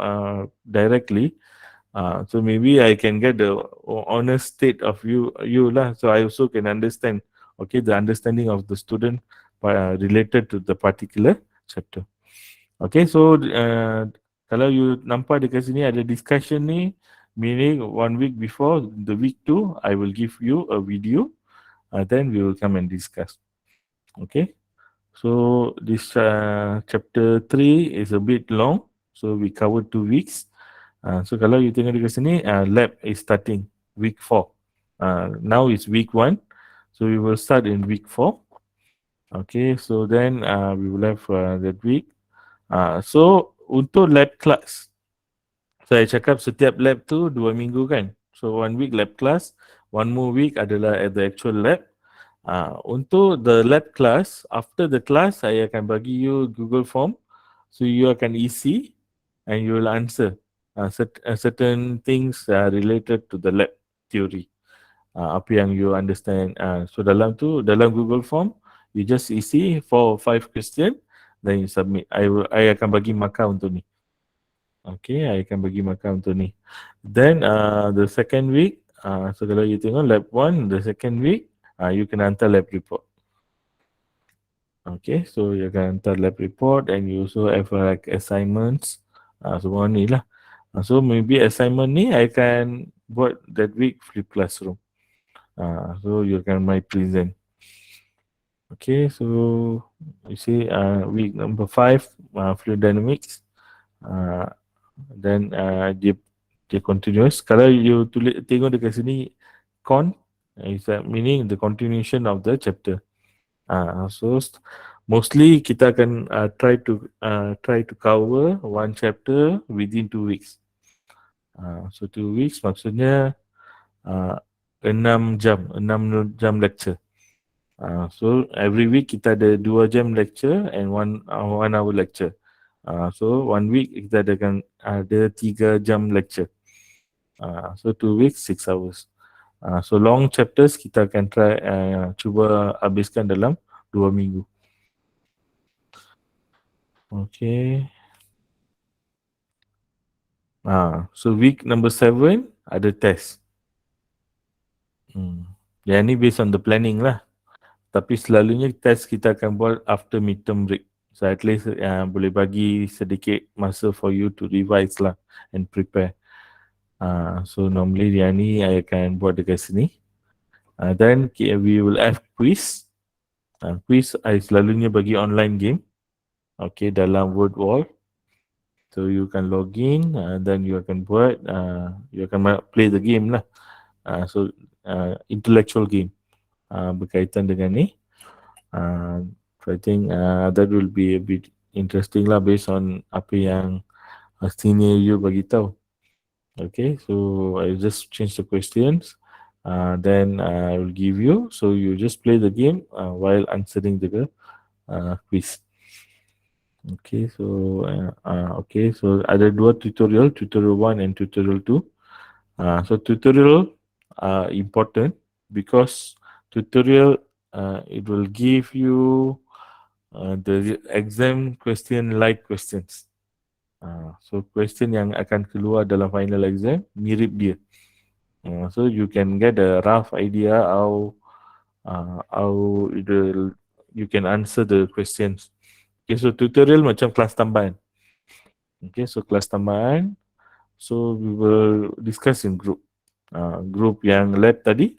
directly, so maybe I can get the honest state of you lah. So I also can understand, okay, the understanding of the student related to the particular chapter. Okay, so kalau you nampak dekat sini ada discussion ni, meaning 1 week before the week 2, I will give you a video, then we will come and discuss. Okay, so this chapter 3 is a bit long, so we covered 2 weeks. So kalau you tengok dekat sini, lab is starting week 4. Now it's week 1, so we will start in week 4. Okay, so then we will have that week. So untuk lab class, saya cakap setiap lab tu 2 minggu kan. So 1 week lab class, 1 more week adalah at the actual lab. Untuk the lab class, after the class saya akan bagi you Google form. So you akan isi and you will answer certain things related to the lab theory. Apa yang you understand. So dalam Google form, you just isi 4 or 5 question, then you submit. I akan bagi markah untuk ni. Okay, I akan bagi markah untuk ni. Then the second week, so kalau you tengok lab 1, the second week, you can hantar lab report. Okay, so you akan hantar lab report and you also have like assignments. Semua ni lah. So maybe assignment ni I can buat that week flip classroom. So you can my present. Okay, so you see week number 5, fluid dynamics. Then dia continuous. Kalau you tengok dekat sini is meaning the continuation of the chapter. So mostly kita akan try to cover one chapter within 2 weeks. So 2 weeks maksudnya 6 jam lecture. So every week kita ada 2 jam lecture and 1 hour lecture. So 1 week kita ada 3 jam lecture. So 2 weeks 6 hours. So long chapters kita akan try cuba habiskan dalam 2 minggu. Okay. So week number 7 ada test. Yang ni based on the planning lah. Tapi selalunya test kita akan buat after midterm break. So at least boleh bagi sedikit masa for you to revise lah and prepare. So normally yang ni I akan buat dekat sini. Then we will have quiz. Quiz I selalunya bagi online game. Okay, dalam word wall. So you can log in, then you akan buat, you akan play the game lah. So intellectual game berkaitan dengan ni. So I think that will be a bit interesting lah based on apa yang senior you bagi tahu. Okay, so I just change the questions. Then I will give you. So you just play the game while answering the quiz. Okay, so ada dua tutorial 1 and tutorial 2. So tutorial important because tutorial it will give you the exam question like questions. So question yang akan keluar dalam final exam mirip dia. So you can get a rough idea how you can answer the questions. Okay, so tutorial macam kelas tambahan. Okay, so kelas tambahan. So we will discuss in group. Group yang lab tadi.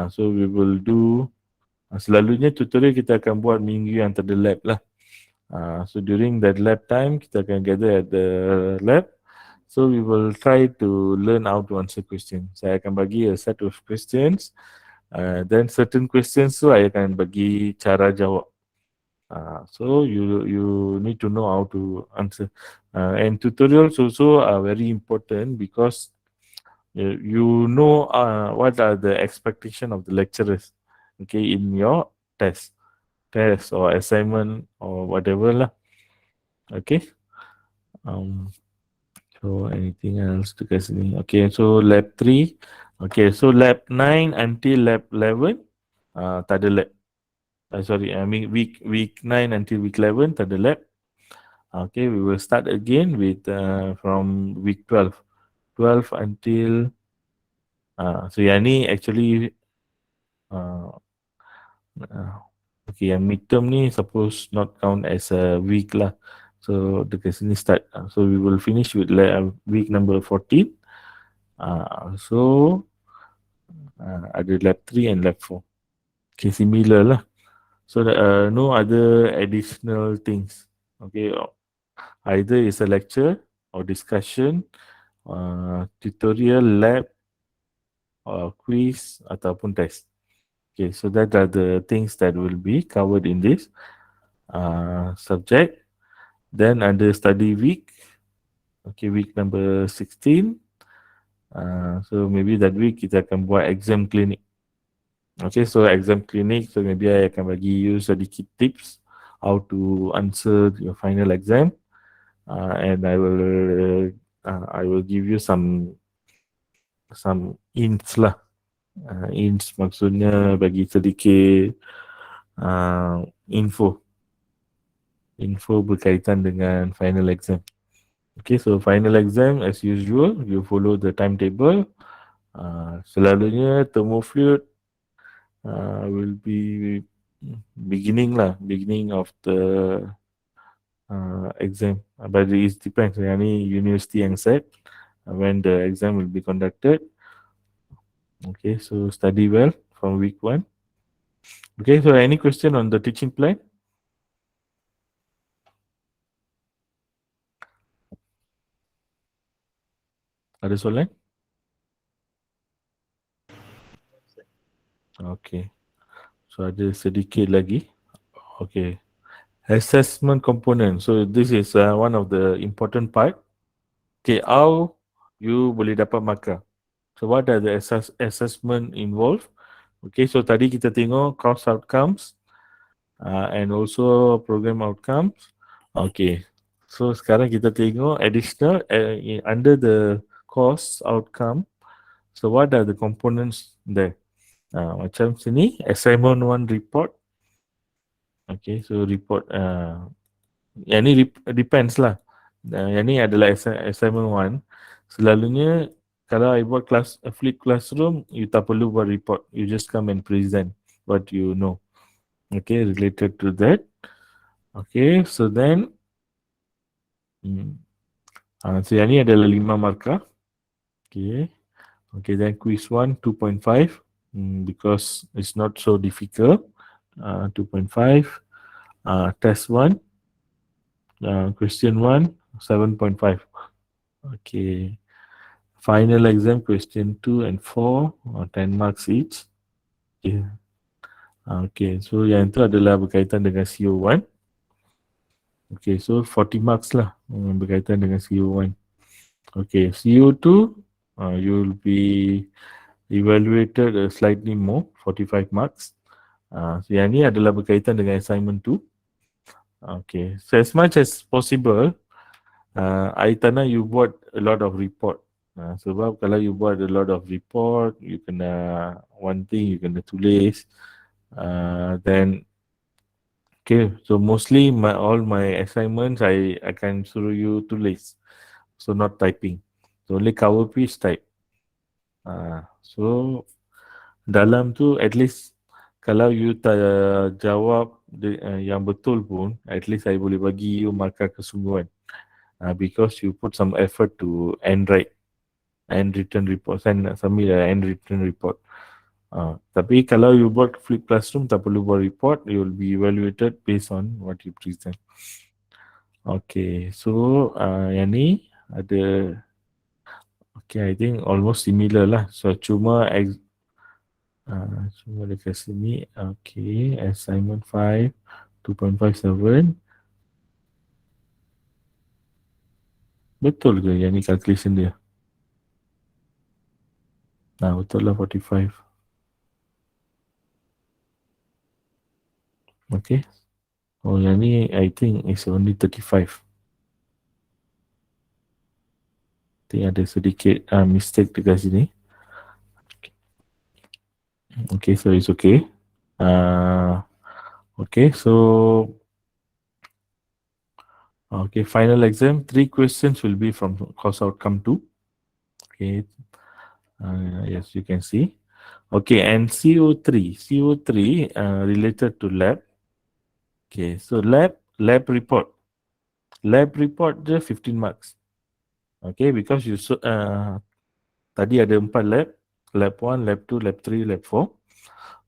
So we will do. Selalunya tutorial kita akan buat minggu yang tak ada lab lah. So during that lab time kita akan gather at the lab. So we will try to learn how to answer questions. Saya akan bagi a set of questions. Then certain questions tu saya akan bagi cara jawab. So you need to know how to answer. And tutorials also are very important because you know what are the expectation of the lecturers. Okay, in your test or assignment or whatever lah. Okay. So anything else to guys ni? Okay, so lab 3. Okay, so lab 9 until lab 11 tak ada lab. I mean week 9 until week 11 tak ada lab. Okay, we will start again with from week 12. 12 until so yang ni actually okay, yang midterm ni suppose not count as a week lah. So dekat sini start. So we will finish with week number 14. So ada lab 3 and lab 4. Okay, similar lah. So no other additional things. Okay, either is a lecture or discussion, tutorial, lab, quiz ataupun test. Okay, so that are the things that will be covered in this subject. Then under study week, okay, week number 16. So maybe that week kita akan buat exam clinic. Okay, so exam clinic, so maybe I akan bagi you sedikit tips how to answer your final exam, and I will give you some hints lah. Hints maksudnya bagi sedikit info berkaitan dengan final exam. Okay, so final exam as usual, you follow the timetable. Selalunya Thermo-Fluids will be beginning of the exam, but it depends. Yang ni university yang set when the exam will be conducted. Okay, so study well from week 1. Okay, so any question on the teaching plan? Ada soalan? Okay, so ada sedikit lagi. Okay, assessment component. So this is one of the important part. Okay, how you boleh dapat markah. So what are the assessment involved? Okay, so tadi kita tengok course outcomes and also program outcomes. Okay, so sekarang kita tengok additional under the course outcome. So what are the components there? Macam sini assignment 1 report. Okay, so report yang ni depends lah. Yang ni adalah assignment 1. Selalunya kalau I buat flip classroom, you tak perlu buat report. You just come and present what you know. Okay, related to that. Okay, so then so yang ni adalah 5 markah. Okay. Okay, then quiz 1 2.5 because it's not so difficult. 2.5. Test 1, question 1 7.5. Okay. Final exam question 2 and 4 10 marks each. Okay. Okay, so yang itu adalah berkaitan dengan CO1. Okay, so 40 marks lah berkaitan dengan CO1. Okay, CO2 you'll be evaluated slightly more, 45 marks. So yang ni adalah berkaitan dengan assignment 2. Okay, so as much as possible, I tak nak you buat a lot of report. Sebab kalau you buat a lot of report, you kena one thing, you kena tulis. Then okay, so mostly all my assignments I akan suruh you tulis, so not typing. So only cover page type. So dalam tu at least kalau you tak jawab yang betul pun, at least I boleh bagi you markah kesungguhan. Because you put some effort to end written report, submit end written report. Tapi kalau you buat flip classroom, tak perlu buat report, you will be evaluated based on what you present. Okay, so yang ni ada, okay, I think almost similar lah. So cuma cuma dekat sini. Okay, assignment 5 2.57. Betul ke yang ni calculation dia? Betul lah 45. Okay. Oh, yang ni I think is only 35. I think ada sedikit mistake dekat sini. Okay, so it's okay. Okay, so okay, final exam, 3 questions will be from course outcome 2. Okay, yes, you can see. Okay, and CO3 related to lab. Okay, so lab report. Lab report je 15 marks. Okay, because you tadi ada 4 lab. Lab 1, lab 2, lab 3, lab 4.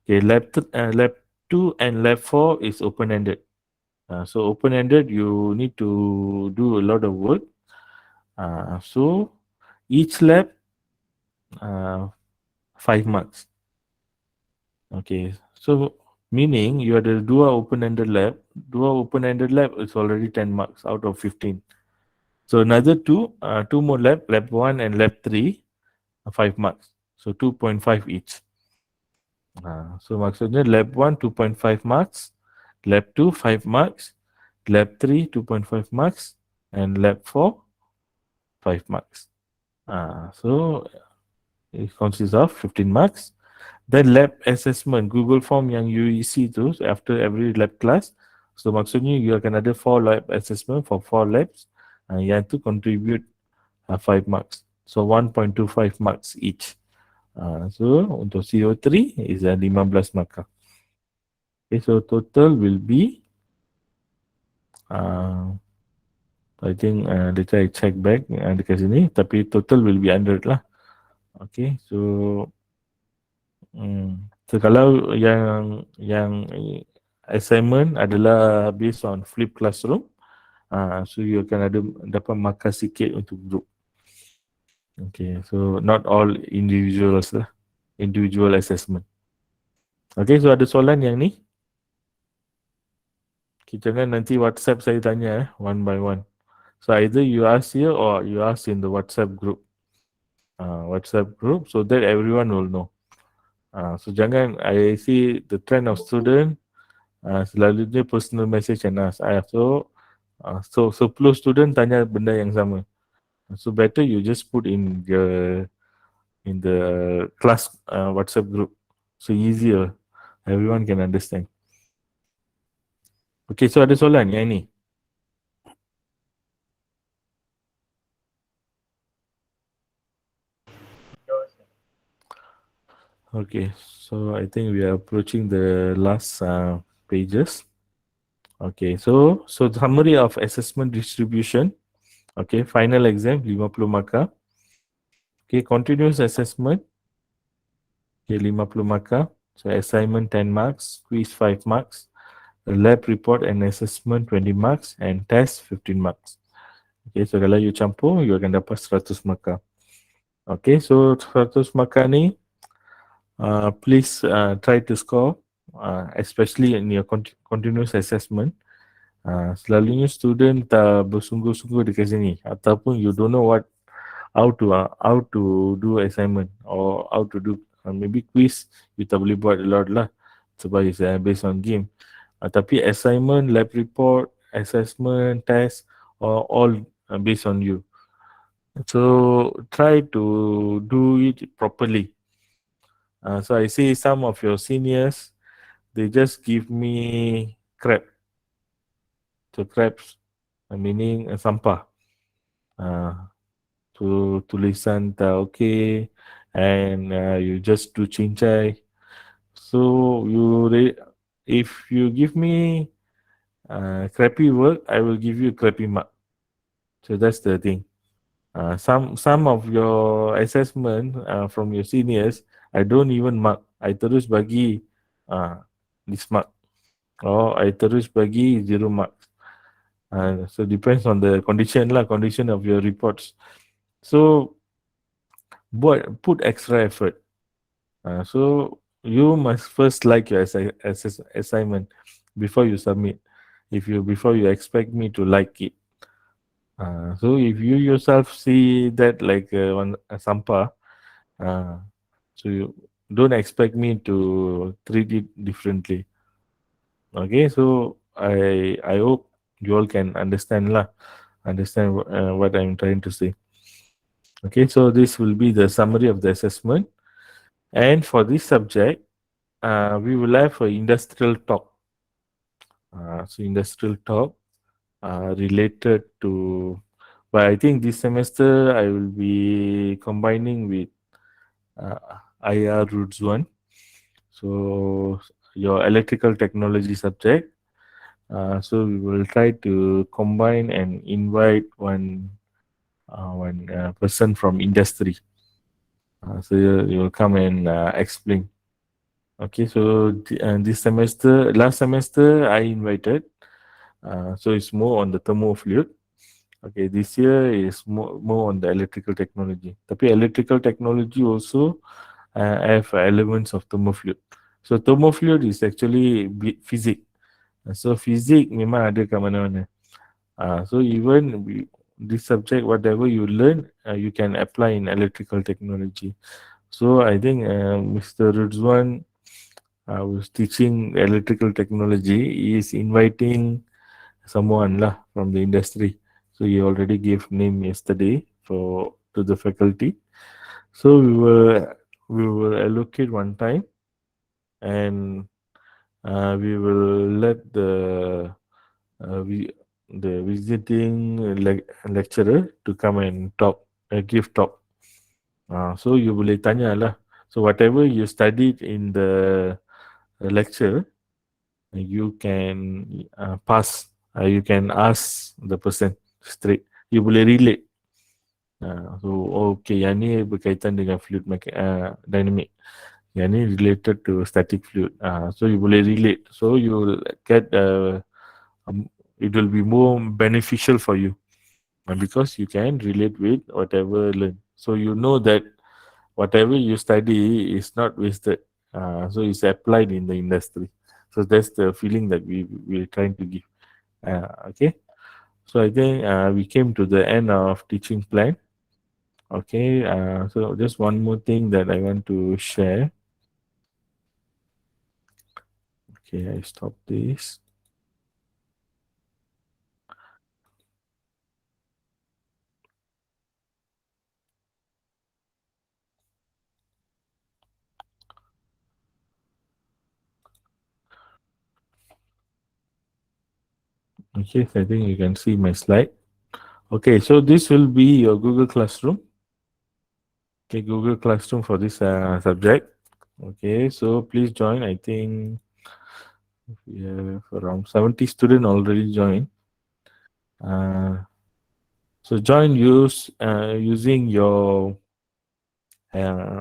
Okay, lab 2 and lab 4 is open-ended. So open-ended, you need to do a lot of work. So each lab 5 marks. Okay, so meaning you ada 2 open-ended lab. 2 open-ended lab is already 10 marks out of 15. So another 2 more lab 1 and lab 3, 5 marks. So 2.5 each. So maksudnya lab 1 2.5 marks, lab 2 5 marks, lab 3 2.5 marks, and lab 4 5 marks. So it consists of 15 marks. Then lab assessment, Google Form yang you isi tu after every lab class. So maksudnya you akan ada 4 lab assessment for 4 labs. Yang tu contribute 5 marks. So 1.25 marks each. So untuk CO3 is 15 markah. Okay, so total will be I think later I check back dekat sini, tapi total will be 100 lah. Okay, so so kalau yang assignment adalah based on flip classroom, so you akan dapat markah sikit untuk group. Okay, so not all individuals lah, individual assessment. Okay, so ada soalan yang ni? Okay, jangan nanti WhatsApp saya tanya one by one. So either you ask here or you ask in the WhatsApp group. WhatsApp group so that everyone will know. So jangan, I see the trend of student selalunya personal message and ask. So 10 student tanya benda yang sama. So better you just put in the class WhatsApp group. So easier, everyone can understand. Okay, so ada soalan yang ini. Okay, so I think we are approaching the last pages. Okay, so summary of assessment distribution. Okay, final exam 50 markah. Okay, continuous assessment. Okay, 50 markah. So assignment 10 marks, quiz 5 marks, lab report and assessment 20 marks, and test 15 marks. Okay, so kalau you campur, you akan dapat 100 markah. Okay, so 100 markah ni, please try to score, especially in your continuous assessment. Selalunya student tak bersungguh-sungguh dekat sini, ataupun you don't know how to do assignment or how to do maybe quiz, you tak boleh buat a lot lah sebab it's based on game. Tapi assignment, lab report, assessment, test, all based on you. So try to do it properly. So I see some of your seniors, they just give me crap. So crabs, meaning sampah. So tulisan tak okay, and you just do cincai. So if you give me crappy work, I will give you crappy mark. So that's the thing. Some of your assessment from your seniors, I don't even mark. I terus bagi this mark, or I terus bagi 0 marks. So depends on the condition of your reports. So put extra effort. So you must first like your assignment before you submit. Before you expect me to like it. So if you yourself see that like a sampah, so you don't expect me to treat it differently. Okay, so I hope you all can understand what I'm trying to say. Okay, so this will be the summary of the assessment. And for this subject, we will have an industrial talk. So industrial talk related to, but I think this semester I will be combining with IR Roots 1. So your electrical technology subject. So we will try to combine and invite one person from industry. So you will come and explain. Okay, so this semester, last semester I invited. So it's more on the thermo-fluid. Okay, this year is more on the electrical technology. Tapi electrical technology also have elements of thermo-fluid. So thermo-fluid is actually physics. So physics memang ada kat mana-mana. So even this subject, whatever you learn, you can apply in electrical technology. So I think Mr. Rizwan was teaching electrical technology. He is inviting someone lah from the industry. So he already gave name yesterday to the faculty. So we will allocate one time, and we will let the visiting lecturer to come and give talk. So you boleh tanya lah. So whatever you studied in the lecture, you can pass. You can ask the person straight. You boleh relate. So okay, yang ni berkaitan dengan fluid dynamic. Yang ni related to static fluid. So you boleh relate. So you will get it will be more beneficial for you because you can relate with whatever learn. So you know that whatever you study is not wasted. So it's applied in the industry. So that's the feeling that we're trying to give. Okay. So I think we came to the end of teaching plan. Okay. So just one more thing that I want to share. Okay, I stop this. Okay, so I think you can see my slide. Okay, so this will be your Google Classroom. Okay, Google Classroom for this subject. Okay, so please join. I think We have around 70 students already joined. Uh, so join using your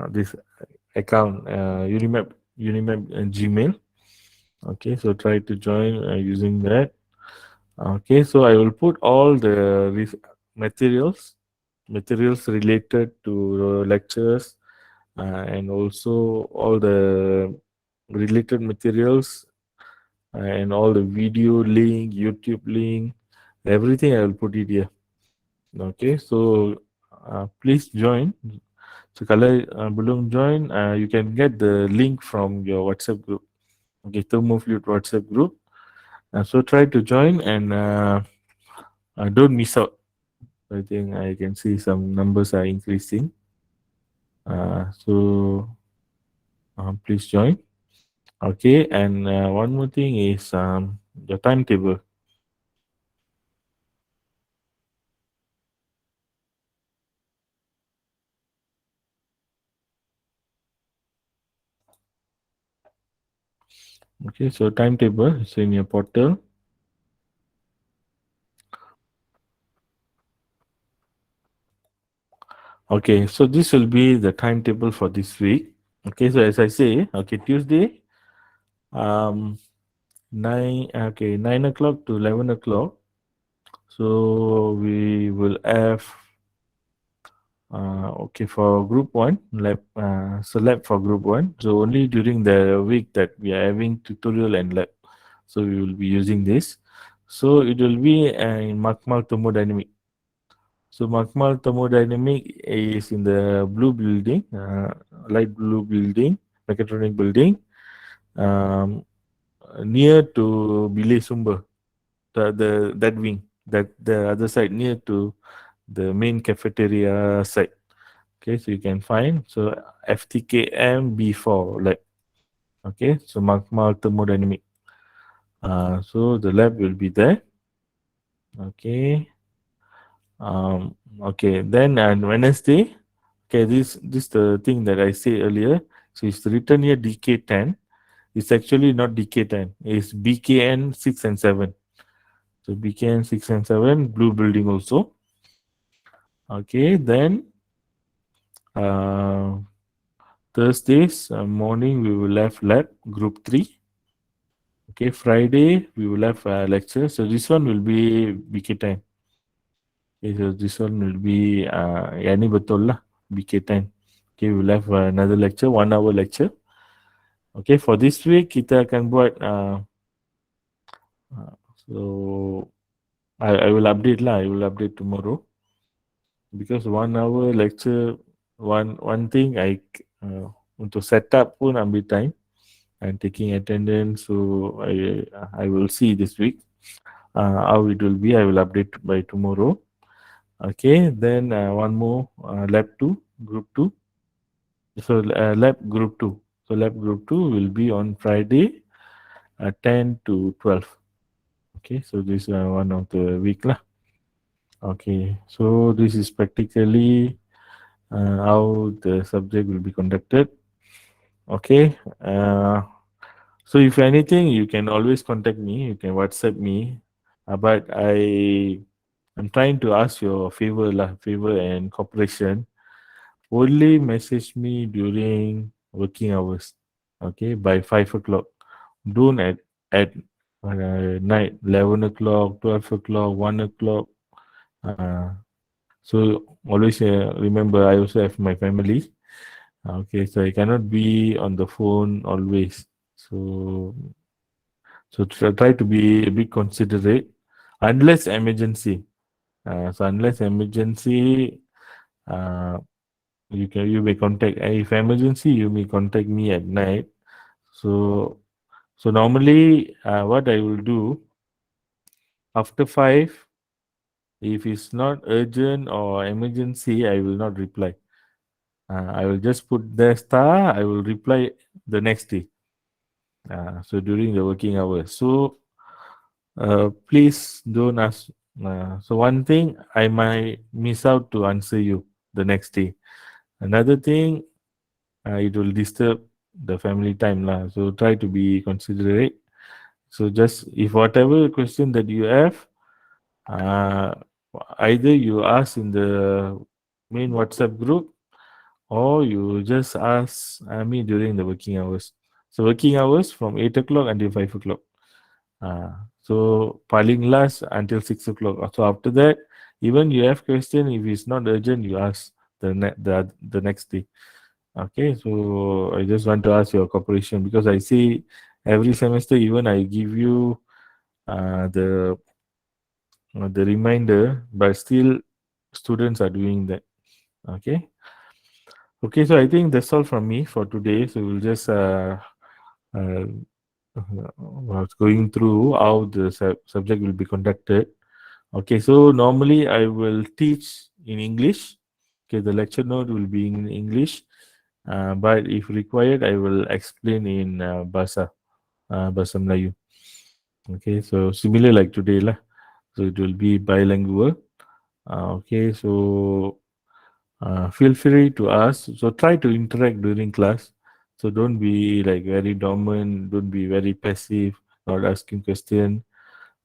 this account Unimap Gmail. Okay, so try to join using that. Okay, so I will put all the materials related to lectures, and also all the related materials, and all the video link, YouTube link, everything I will put it here. Okay, so please join. So kalau belum join, you can get the link from your WhatsApp group. Okay, Thermo-Fluid WhatsApp group. So try to join and don't miss out. I think I can see some numbers are increasing. So please join. Okay, and one more thing is the timetable. Okay, so timetable is in your portal. Okay, so this will be the timetable for this week. Okay, so as I say, okay, Tuesday, um, 9 o'clock to 11 o'clock. So we will have okay for group one lab. So lab for group one. So only during the week that we are having tutorial and lab. So we will be using this. So it will be in Makmal Thermodynamic. So Makmal Thermodynamic is in the blue building, light blue building, mechatronic building, um, near to Bilay Sumber, the that wing, that the other side near to the main cafeteria side. Okay, so you can find so FTKM B4 lab. Okay, so Makmal Thermodynamic. So the lab will be there. Okay. Okay. Then on Wednesday, okay, this the thing that I said earlier. So it's written here DK10. It's actually not DK10. It's BKN 6 and 7. So BKN 6 and 7, blue building also. Okay. Then uh, Thursdays morning we will have lab group 3. Okay. Friday we will have lecture. So this one will be BK10. Okay, so this one will be yang ni betul lah BK10. Okay, we'll have another lecture, 1 hour lecture. Okay, for this week kita akan buat so I will update lah. I will update tomorrow because 1 hour lecture, one thing untuk set up pun ambil time and taking attendance. So I will see this week how it will be. I will update by tomorrow. Okay, then one more lab 2, group 2. So lab group 2. So lab group 2 will be on Friday 10 to 12. Okay, so this is one of the week lah. Okay, so this is practically how the subject will be conducted. Okay, so if anything, you can always contact me. You can WhatsApp me. But I'm trying to ask your favor lah, favor and cooperation. Only message me during working hours. Okay, by 5 o'clock. Don't at night, 11 o'clock, 12 o'clock, 1 o'clock. So always remember, I also have my family. Okay, so I cannot be on the phone always. So try to be a bit considerate, unless emergency. So unless emergency, uh, you may contact. If emergency, you may contact me at night. So normally, what I will do after 5, if it's not urgent or emergency, I will not reply. I will just put the star. I will reply the next day. So during the working hours. So please don't ask. So one thing, I might miss out to answer you the next day. Another thing, it will disturb the family time lah. So try to be considerate So just if whatever question that you have, uh, either you ask in the main WhatsApp group or you just ask me during the working hours. So working hours from 8 o'clock until 5 o'clock. So paling last until 6 o'clock. So after that, even you have question, if it's not urgent, you ask the next day. Okay, so I just want to ask your cooperation because I see every semester, even I give you uh, the the reminder, but still students are doing that. Okay, okay. So I think that's all from me for today. So we'll just uh, was going through how the subject will be conducted. Okay, so normally I will teach in English. Okay, the lecture note will be in English, but if required, I will explain in Bahasa Melayu. Okay, so similar like today lah. So it will be bilingual. Okay, so feel free to ask. So try to interact during class. So don't be like very dormant. Don't be very passive. Not asking question.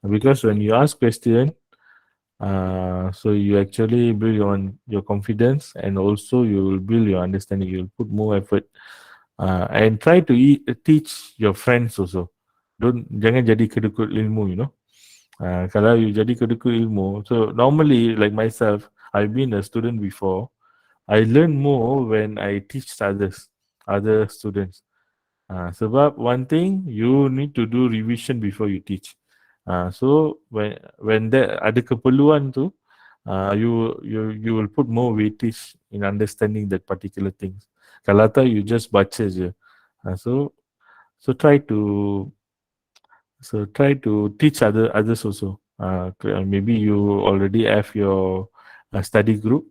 Because when you ask question, so you actually build your confidence and also you will build your understanding. You will put more effort and try to teach your friends also. Don't jangan jadi kedekut ilmu, you know. Kalau you jadi kedekut ilmu, so normally like myself, I've been a student before. I learn more when I teach other students. Sebab one thing you need to do revision before you teach. So when that ada keperluan tu, you will put more weightage in understanding that particular things. Kalau tak you just baca je. So try to teach others also. Maybe you already have your study group.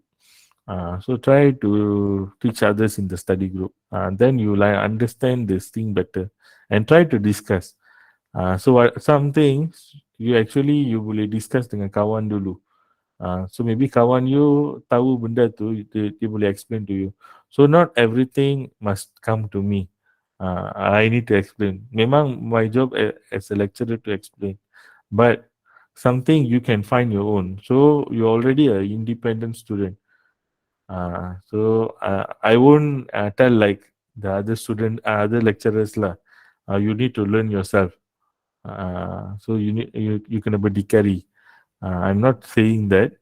So try to teach others in the study group. Then you will understand this thing better and try to discuss. So some things you boleh discuss dengan kawan dulu. So maybe kawan you tahu benda tu, dia boleh explain to you. So not everything must come to me. I need to explain. Memang my job as a lecturer to explain. But something you can find your own. So you're already an independent student. I won't tell like the other lecturers lah. You need to learn yourself. So you can berdikari. I'm not saying that,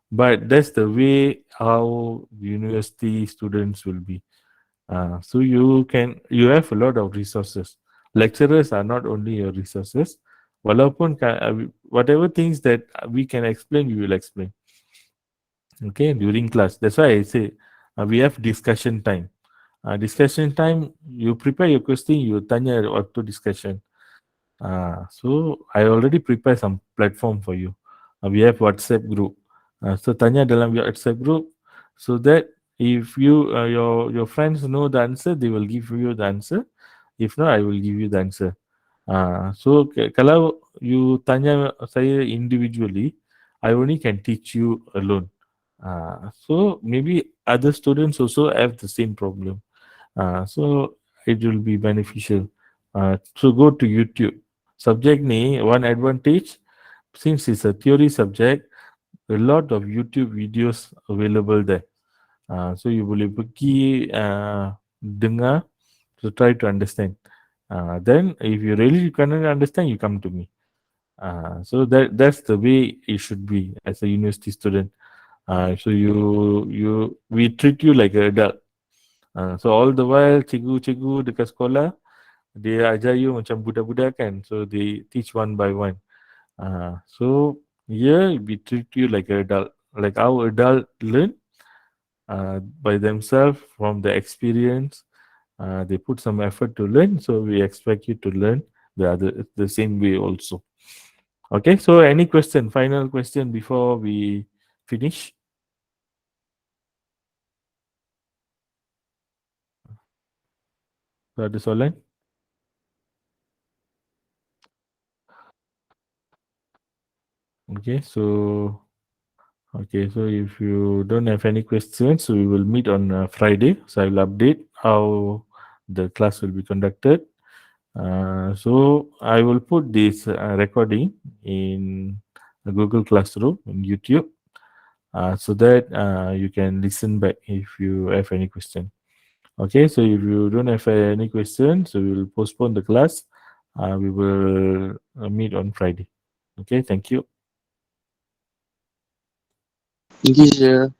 but that's the way how university students will be. So you have a lot of resources. Lecturers are not only your resources. Walaupun whatever things that we can explain, we will explain. Okay, during class. That's why I say we have discussion time. Discussion time, you prepare your question, you tanya waktu discussion. So I already prepare some platform for you. We have WhatsApp group. So tanya dalam your WhatsApp group so that if your friends know the answer, they will give you the answer. If not, I will give you the answer. So kalau you tanya saya individually, I only can teach you alone. So maybe other students also have the same problem. So it will be beneficial. So go to YouTube. Subject ni one advantage since it's a theory subject, a lot of YouTube videos available there. So you boleh pergi dengar to try to understand. Then if you really cannot understand, you come to me. So that's the way it should be as a university student. So we treat you like an adult. So all the while cikgu-cikgu dekat sekolah dia ajar you macam budak-budak kan. So they teach one by one. So here we treat you like an adult, like our adult learn by themselves from the experience. They put some effort to learn, so we expect you to learn the same way also. Okay, so any question, final question before we finish? Ada soalan? Okay, so if you don't have any questions, we will meet on Friday. So I will update how the class will be conducted. So I will put this recording in a Google Classroom in YouTube, so that you can listen back if you have any question. Okay, so if you don't have any question, so we will postpone the class. We will meet on Friday. Okay, thank you. Thank you, sir.